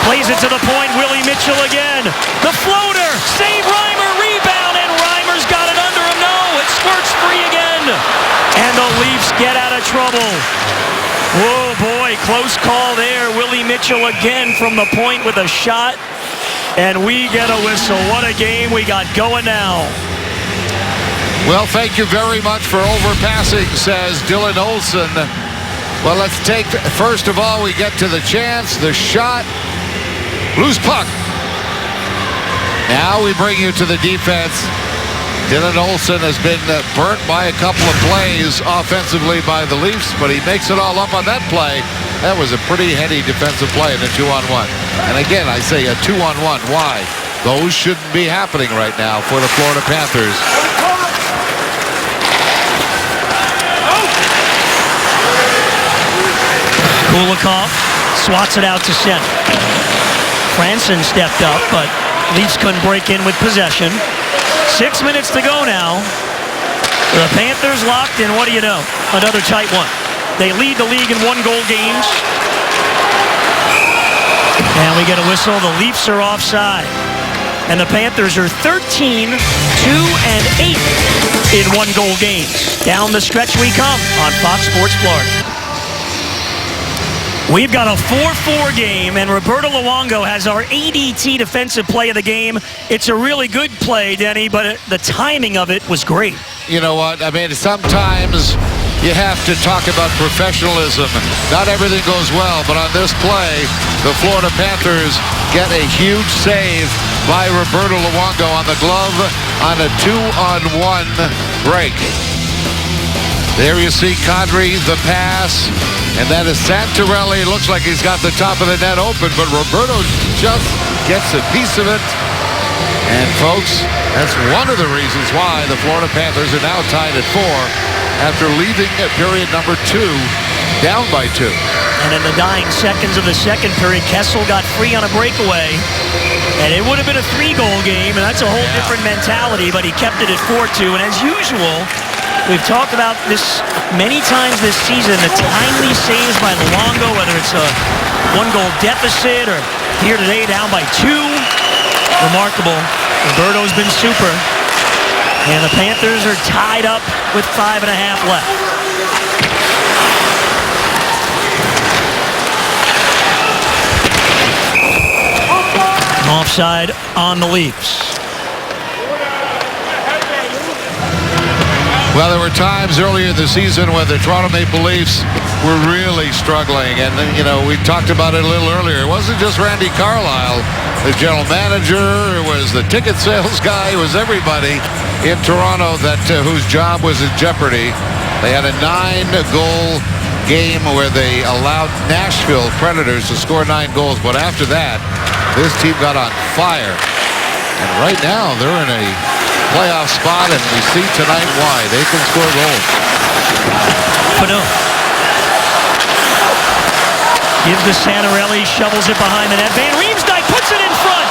Plays it to the point. Willie Mitchell again. The floater. Save Reimer. Rebound. And Reimer's got it under him. No, it squirts free again. And the Leafs get out of trouble. Oh, boy. Close call there. Willie Mitchell again from the point with a shot. And we get a whistle. What a game we got going now. Well, thank you very much for overpassing, says Dylan Olsen. Well, let's take, first of all, we get to the chance, the shot, loose puck. Now we bring you to the defense. Dylan Olsen has been burnt by a couple of plays offensively by the Leafs, but he makes it all up on that play. That was a pretty heady defensive play in a 2-on-1. And again, I say a 2-on-1. Why? Those shouldn't be happening right now for the Florida Panthers. Kulikov swats it out to center. Franson stepped up, but Leafs couldn't break in with possession. 6 minutes to go now. The Panthers locked in. What do you know? Another tight one. They lead the league in 1-goal games. And we get a whistle. The Leafs are offside. And the Panthers are 13, 2, and 8 in 1-goal games. Down the stretch we come on Fox Sports Florida. We've got a 4-4 game, and Roberto Luongo has our ADT defensive play of the game. It's a really good play, Denny, but the timing of it was great. You know what? I mean, sometimes you have to talk about professionalism. Not everything goes well, but on this play, the Florida Panthers get a huge save by Roberto Luongo on the glove on a 2-on-1 break. There you see Kadri, the pass, and that is Santorelli. Looks like he's got the top of the net open, but Roberto just gets a piece of it. And folks, that's one of the reasons why the Florida Panthers are now tied at 4 after leaving at period number 2, down by 2. And in the dying seconds of the second period, Kessel got free on a breakaway. And it would have been a 3-goal game, and that's a whole different mentality, but he kept it at 4-2. And as usual, we've talked about this many times this season, the timely saves by Luongo, whether it's a 1-goal deficit or here today down by 2. Remarkable. Roberto's been super. And the Panthers are tied up with 5.5 left. Offside on the Leafs. Well, there were times earlier this season when the Toronto Maple Leafs were really struggling. And, you know, we talked about it a little earlier. It wasn't just Randy Carlisle, the general manager. It was the ticket sales guy. It was everybody in Toronto that whose job was in jeopardy. They had a 9-goal game where they allowed Nashville Predators to score 9 goals. But after that, this team got on fire. And right now, they're in a playoff spot, and we see tonight why. They can score goals. Pano gives to Santorelli, shovels it behind the net. Van Riemsdyk puts it in front.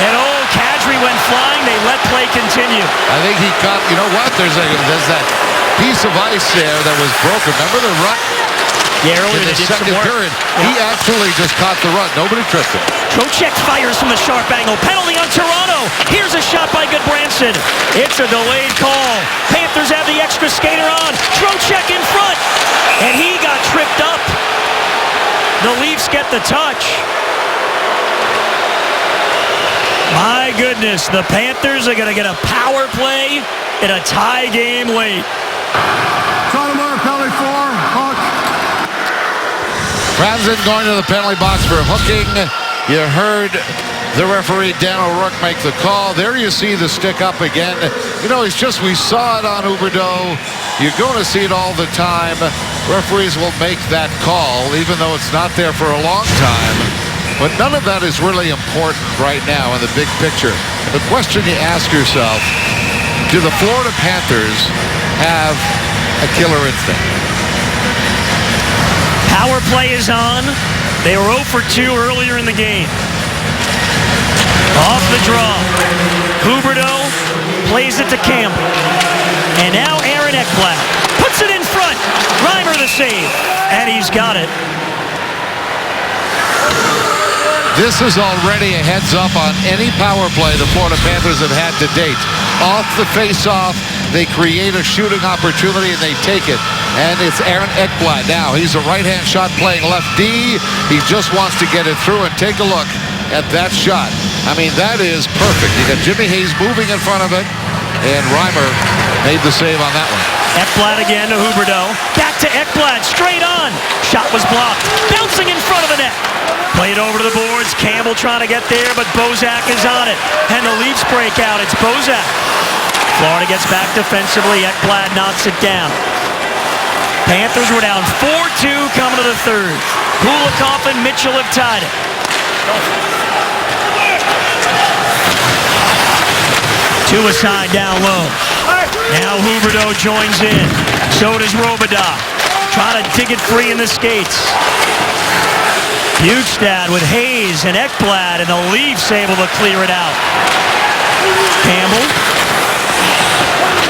And Kadri went flying. They let play continue. I think he caught, you know what? There's that piece of ice there that was broken. Remember the run? Yeah, earlier in the second period. Yeah. He actually just caught the run. Nobody tripped him. Trocheck fires from the sharp angle. Penalty on Toronto. Here's a shot by Goodbranson. It's a delayed call. Panthers have the extra skater on. Trocheck in front. And he got tripped up. The Leafs get the touch. My goodness, the Panthers are going to get a power play in a tie game late. Sotomayor, penalty 4, Hawks. Franson going to the penalty box for hooking. You heard The referee, Dan O'Rourke, make the call. There you see the stick up again. You know, it's just, we saw it on Huberdeau. You're going to see it all the time. Referees will make that call, even though it's not there for a long time. But none of that is really important right now in the big picture. The question you ask yourself, do the Florida Panthers have a killer instinct? Power play is on. They were 0 for 2 earlier in the game. Off the draw. Huberdeau plays it to Campbell. And now Aaron Ekblad puts it in front. Reimer the save. And he's got it. This is already a heads up on any power play the Florida Panthers have had to date. Off the face-off, they create a shooting opportunity and they take it. And it's Aaron Ekblad. Now, he's a right-hand shot playing left D. He just wants to get it through, and take a look at that shot. I mean, that is perfect. You got Jimmy Hayes moving in front of it, and Reimer made the save on that one. Ekblad again to Huberdeau. Back to Ekblad, straight on. Shot was blocked. Bouncing in front of the net. Played over to the boards. Campbell trying to get there, but Bozak is on it. And the Leafs break out. It's Bozak. Florida gets back defensively. Ekblad knocks it down. Panthers were down 4-2 coming to the third. Kulikov and Mitchell have tied it. Two aside down low. Now Huberdeau joins in. So does Robidas. Trying to dig it free in the skates. Bjugstad with Hayes and Ekblad, and the Leafs able to clear it out. Campbell.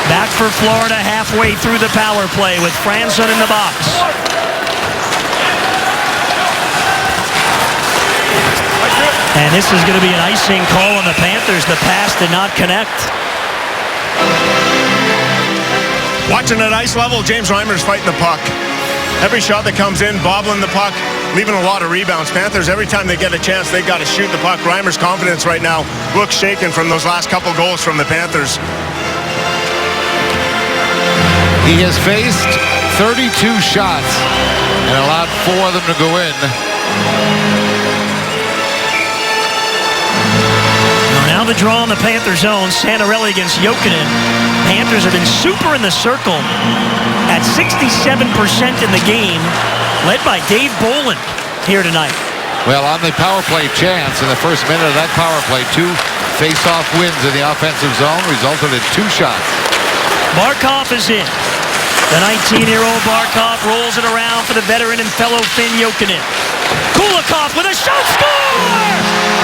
Back for Florida halfway through the power play with Franson in the box. And this is going to be an icing call on the Panthers. The pass did not connect. Watching at ice level, James Reimer's fighting the puck. Every shot that comes in, bobbling the puck, leaving a lot of rebounds. Panthers, every time they get a chance, they've got to shoot the puck. Reimer's confidence right now looks shaken from those last couple goals from the Panthers. He has faced 32 shots and allowed 4 of them to go in. Now the draw in the Panther zone. Santorelli against Jokinen. Panthers have been super in the circle at 67% in the game, led by Dave Bolland here tonight. Well, on the power play chance in the first minute of that power play, 2 face-off wins in the offensive zone resulted in 2 shots. Barkov is in. The 19-year-old Barkov rolls it around for the veteran and fellow Finn Jokinen. Kulikov with a shot, score!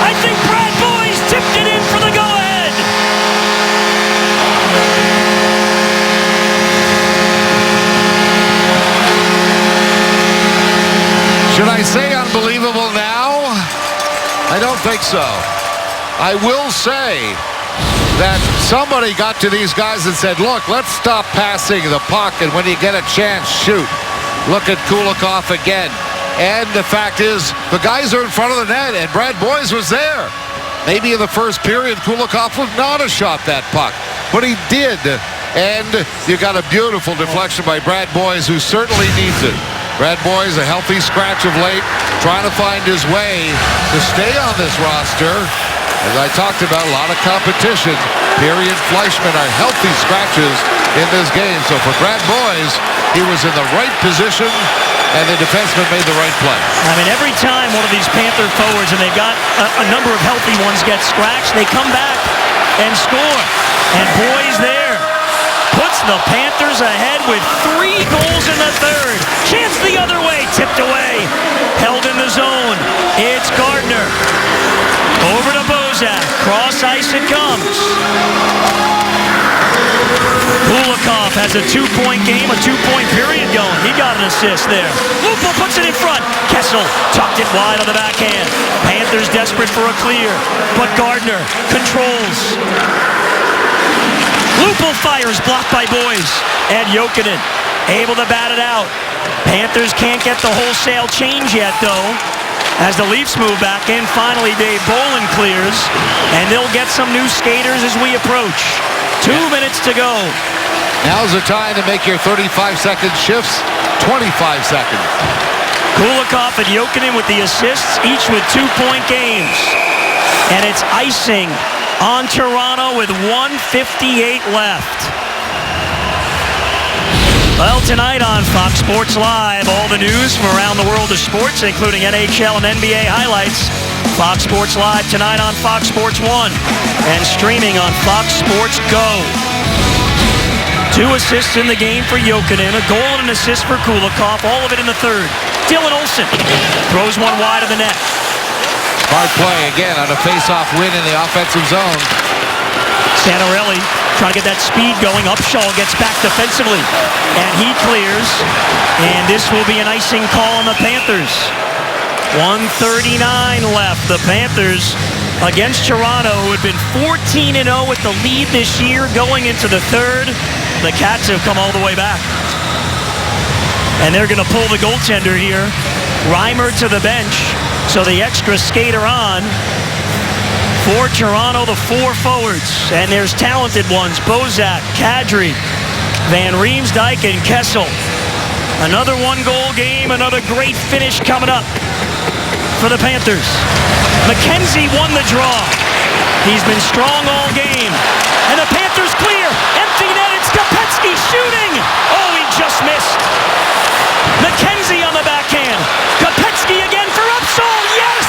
I think Brad Boyes tipped it in for the go-ahead. Should I say unbelievable now? I don't think so. I will say that somebody got to these guys and said, look, let's stop passing the puck, and when you get a chance, shoot. Look at Kulikov again. And the fact is, the guys are in front of the net, and Brad Boyes was there. Maybe in the first period, Kulikov would not have shot that puck, but he did. And you got a beautiful deflection by Brad Boyes, who certainly needs it. Brad Boyes, a healthy scratch of late, trying to find his way to stay on this roster. As I talked about, a lot of competition. Perry and Fleischmann are healthy scratches in this game. So for Brad Boyes, he was in the right position, and the defenseman made the right play. I mean, every time one of these Panther forwards, and they've got a number of healthy ones, get scratched, they come back and score. And Boyes there puts the Panthers ahead with 3 goals in the third. Chance the other way, tipped away, held in the zone. It's Gardner. Over to Bozak. Cross ice it comes. Kulikov has a 2-point game, a 2-point period going. He got an assist there. Lupul puts it in front. Kessel tucked it wide on the backhand. Panthers desperate for a clear, but Gardner controls. Lupul fires, blocked by Boyes. And Jokinen able to bat it out. Panthers can't get the wholesale change yet, though. As the Leafs move back in, finally Dave Bolland clears, and they'll get some new skaters as we approach. 2 minutes to go. Now's the time to make your 35-second shifts 25 seconds. Kulikov and Jokinen with the assists, each with 2-point games. And it's icing on Toronto with 1:58 left. Well, tonight on Fox Sports Live, all the news from around the world of sports, including NHL and NBA highlights. Fox Sports Live tonight on Fox Sports 1 and streaming on Fox Sports Go. 2 assists in the game for Jokinen, a goal and an assist for Kulikov, all of it in the third. Dylan Olsen throws one wide of the net. Hard play again on a face-off win in the offensive zone. Santorelli trying to get that speed going. Upshaw gets back defensively, and he clears. And this will be an icing call on the Panthers. 1:39 left. The Panthers against Toronto, who had been 14-0 with the lead this year going into the third. The Cats have come all the way back. And they're going to pull the goaltender here. Reimer to the bench. So the extra skater on for Toronto, the 4 forwards. And there's talented ones. Bozak, Kadri, Van Riemsdyk, and Kessel. Another 1-goal game, another great finish coming up for the Panthers. McKenzie won the draw. He's been strong all game. And the Panthers clear. Empty net, it's Kopecky shooting. Oh, he just missed. McKenzie on the backhand. Kopecky again for Upshaw. Yes!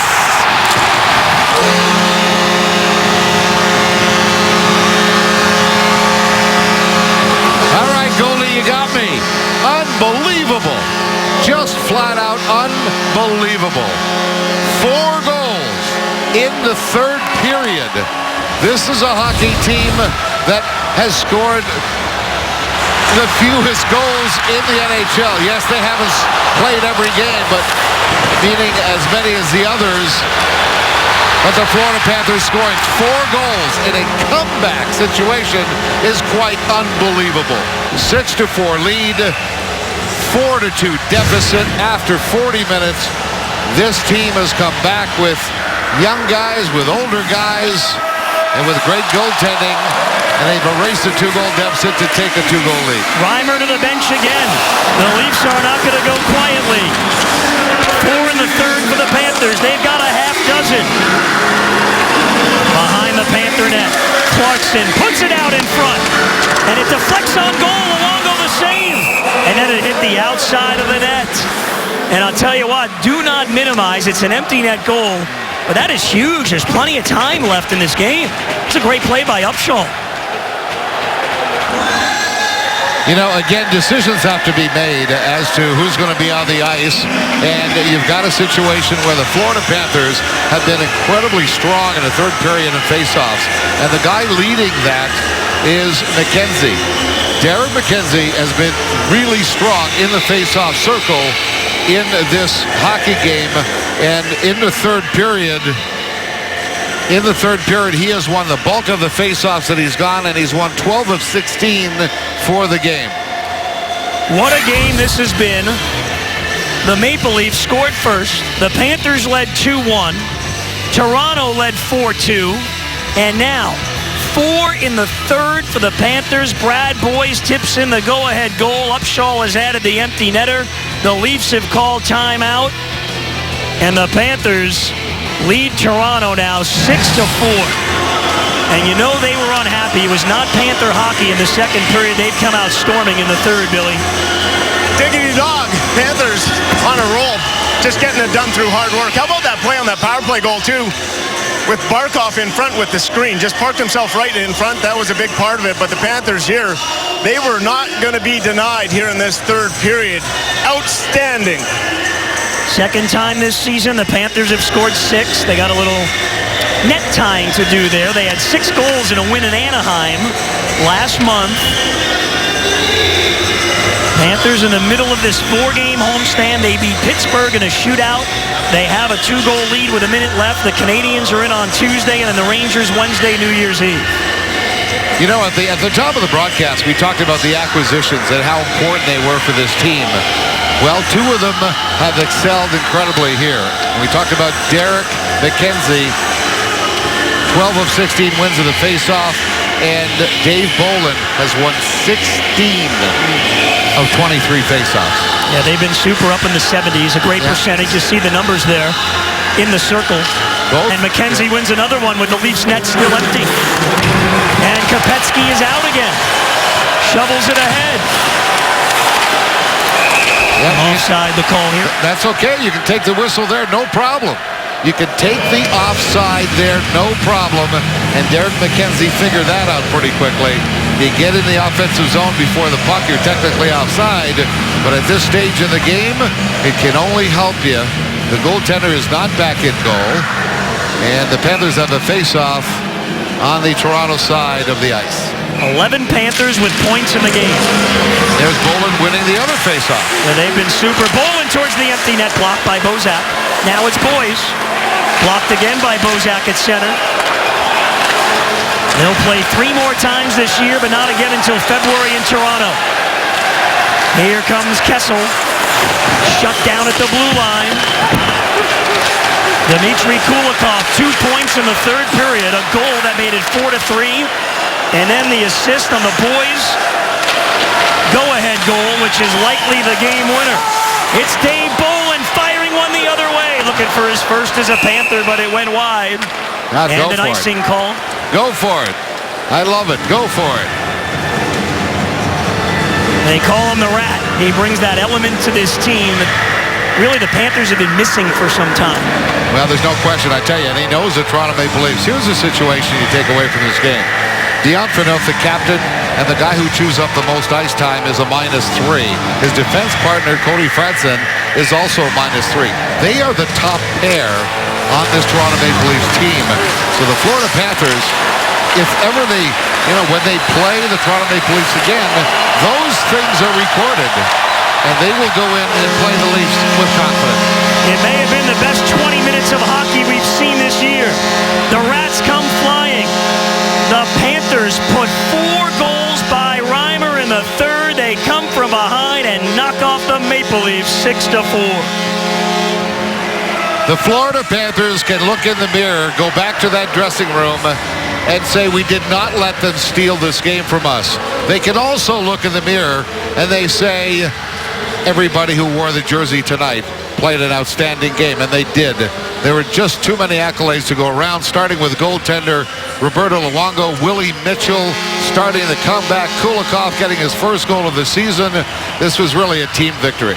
All right, goalie, you got me. Unbelievable. Just flat out unbelievable. 4 goals in the third period. This is a hockey team that has scored the fewest goals in the NHL. Yes, they haven't played every game, but meaning as many as the others. But the Florida Panthers scoring 4 goals in a comeback situation is quite unbelievable. 6-4 lead, 4-2 deficit after 40 minutes. This team has come back with young guys, with older guys, and with great goaltending, and they've erased a 2-goal deficit to take a 2-goal lead. Reimer to the bench again. The Leafs are not going to go quietly. 4 in the third for the Panthers. They've got a half dozen. Behind the Panther net, Clarkson puts it out in front, and it deflects on goal. Luongo the save, and then it hit the outside of the net. And I'll tell you what, do not minimize. It's an empty net goal, but that is huge. There's plenty of time left in this game. It's a great play by Upshaw. You know, again, decisions have to be made as to who's going to be on the ice. And you've got a situation where the Florida Panthers have been incredibly strong in the third period in faceoffs. And the guy leading that is McKenzie. Derek McKenzie has been really strong in the faceoff circle in this hockey game. And in the third period, he has won the bulk of the faceoffs that he's gone, and he's won 12 of 16 for the game. What a game this has been. The Maple Leafs scored first. The Panthers led 2-1. Toronto led 4-2. And now, 4 in the third for the Panthers. Brad Boyes tips in the go-ahead goal. Upshaw has added the empty netter. The Leafs have called timeout. And the Panthers lead Toronto now 6-4. And you know they were unhappy. It was not Panther hockey in the second period. They've come out storming in the third, Billy. Diggity dog. Panthers on a roll. Just getting it done through hard work. How about that play on that power play goal, too? With Barkov in front with the screen. Just parked himself right in front. That was a big part of it. But the Panthers here, they were not going to be denied here in this third period. Outstanding. Second time this season, the Panthers have scored 6. They got a little net tying to do there. They had 6 goals in a win in Anaheim last month. Panthers in the middle of this 4-game homestand. They beat Pittsburgh in a shootout. They have a 2-goal lead with a minute left. The Canadians are in on Tuesday, and then the Rangers Wednesday, New Year's Eve. You know, at the top of the broadcast, we talked about the acquisitions and how important they were for this team. Well, 2 of them have excelled incredibly here. We talked about Derek McKenzie, 12 of 16 wins of the faceoff, and Dave Bolin has won 16 of 23 faceoffs. Yeah, they've been super up in the 70s. A great percentage. You see the numbers there. in the circle. Both? And McKenzie wins another one with the Leafs net still empty. And Kopecky is out again. Shovels it ahead. Yep. Offside the call here. That's okay. You can take the whistle there, no problem. You can take the offside there, no problem. And Derek McKenzie figured that out pretty quickly. You get in the offensive zone before the puck, you're technically offside. But at this stage in the game, it can only help you. The goaltender is not back in goal. And the Panthers have a face-off on the Toronto side of the ice. 11 Panthers with points in the game. There's Bolin winning the other face-off. And they've been super. Bolin towards the empty net, blocked by Bozak. Now it's Boys. Blocked again by Bozak at center. They'll play 3 more times this year, but not again until February in Toronto. Here comes Kessel. Shut down at the blue line. Dmitry Kulikov, 2 points in the third period. A goal that made it 4-3. And then the assist on the Boys' go-ahead goal, which is likely the game winner. It's Dave Bolin firing one the other way. Looking for his first as a Panther, but it went wide. Now And go an for icing it. call. Go for it. I love it. Go for it. They call him the Rat. He brings that element to this team that really the Panthers have been missing for some time. Well, there's no question, I tell you, and he knows the Toronto Maple Leafs. Here's the situation you take away from this game. Dion Phaneuf, the captain, and the guy who chews up the most ice time is a -3. His defense partner, Cody Franson, is also -3. They are the top pair on this Toronto Maple Leafs team. So the Florida Panthers, if ever they, when they play the Toronto Maple Leafs again, those things are recorded. And they will go in and play the Leafs with confidence. It may have been the best 20 minutes of hockey we've seen this year. The Rats come flying. The Panthers put 4 goals by Reimer in the third. They come from behind and knock off the Maple Leafs 6-4. The Florida Panthers can look in the mirror, go back to that dressing room, and say we did not let them steal this game from us. They can also look in the mirror and they say everybody who wore the jersey tonight played an outstanding game, and they did. There were just too many accolades to go around, starting with goaltender Roberto Luongo, Willie Mitchell starting the comeback, Kulikov getting his first goal of the season. This was really a team victory.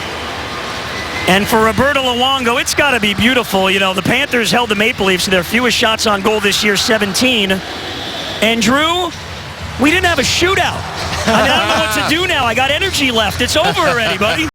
And for Roberto Luongo, it's got to be beautiful. The Panthers held the Maple Leafs to their fewest shots on goal this year, 17. And Drew, we didn't have a shootout. I don't know what to do now. I got energy left. It's over already, buddy.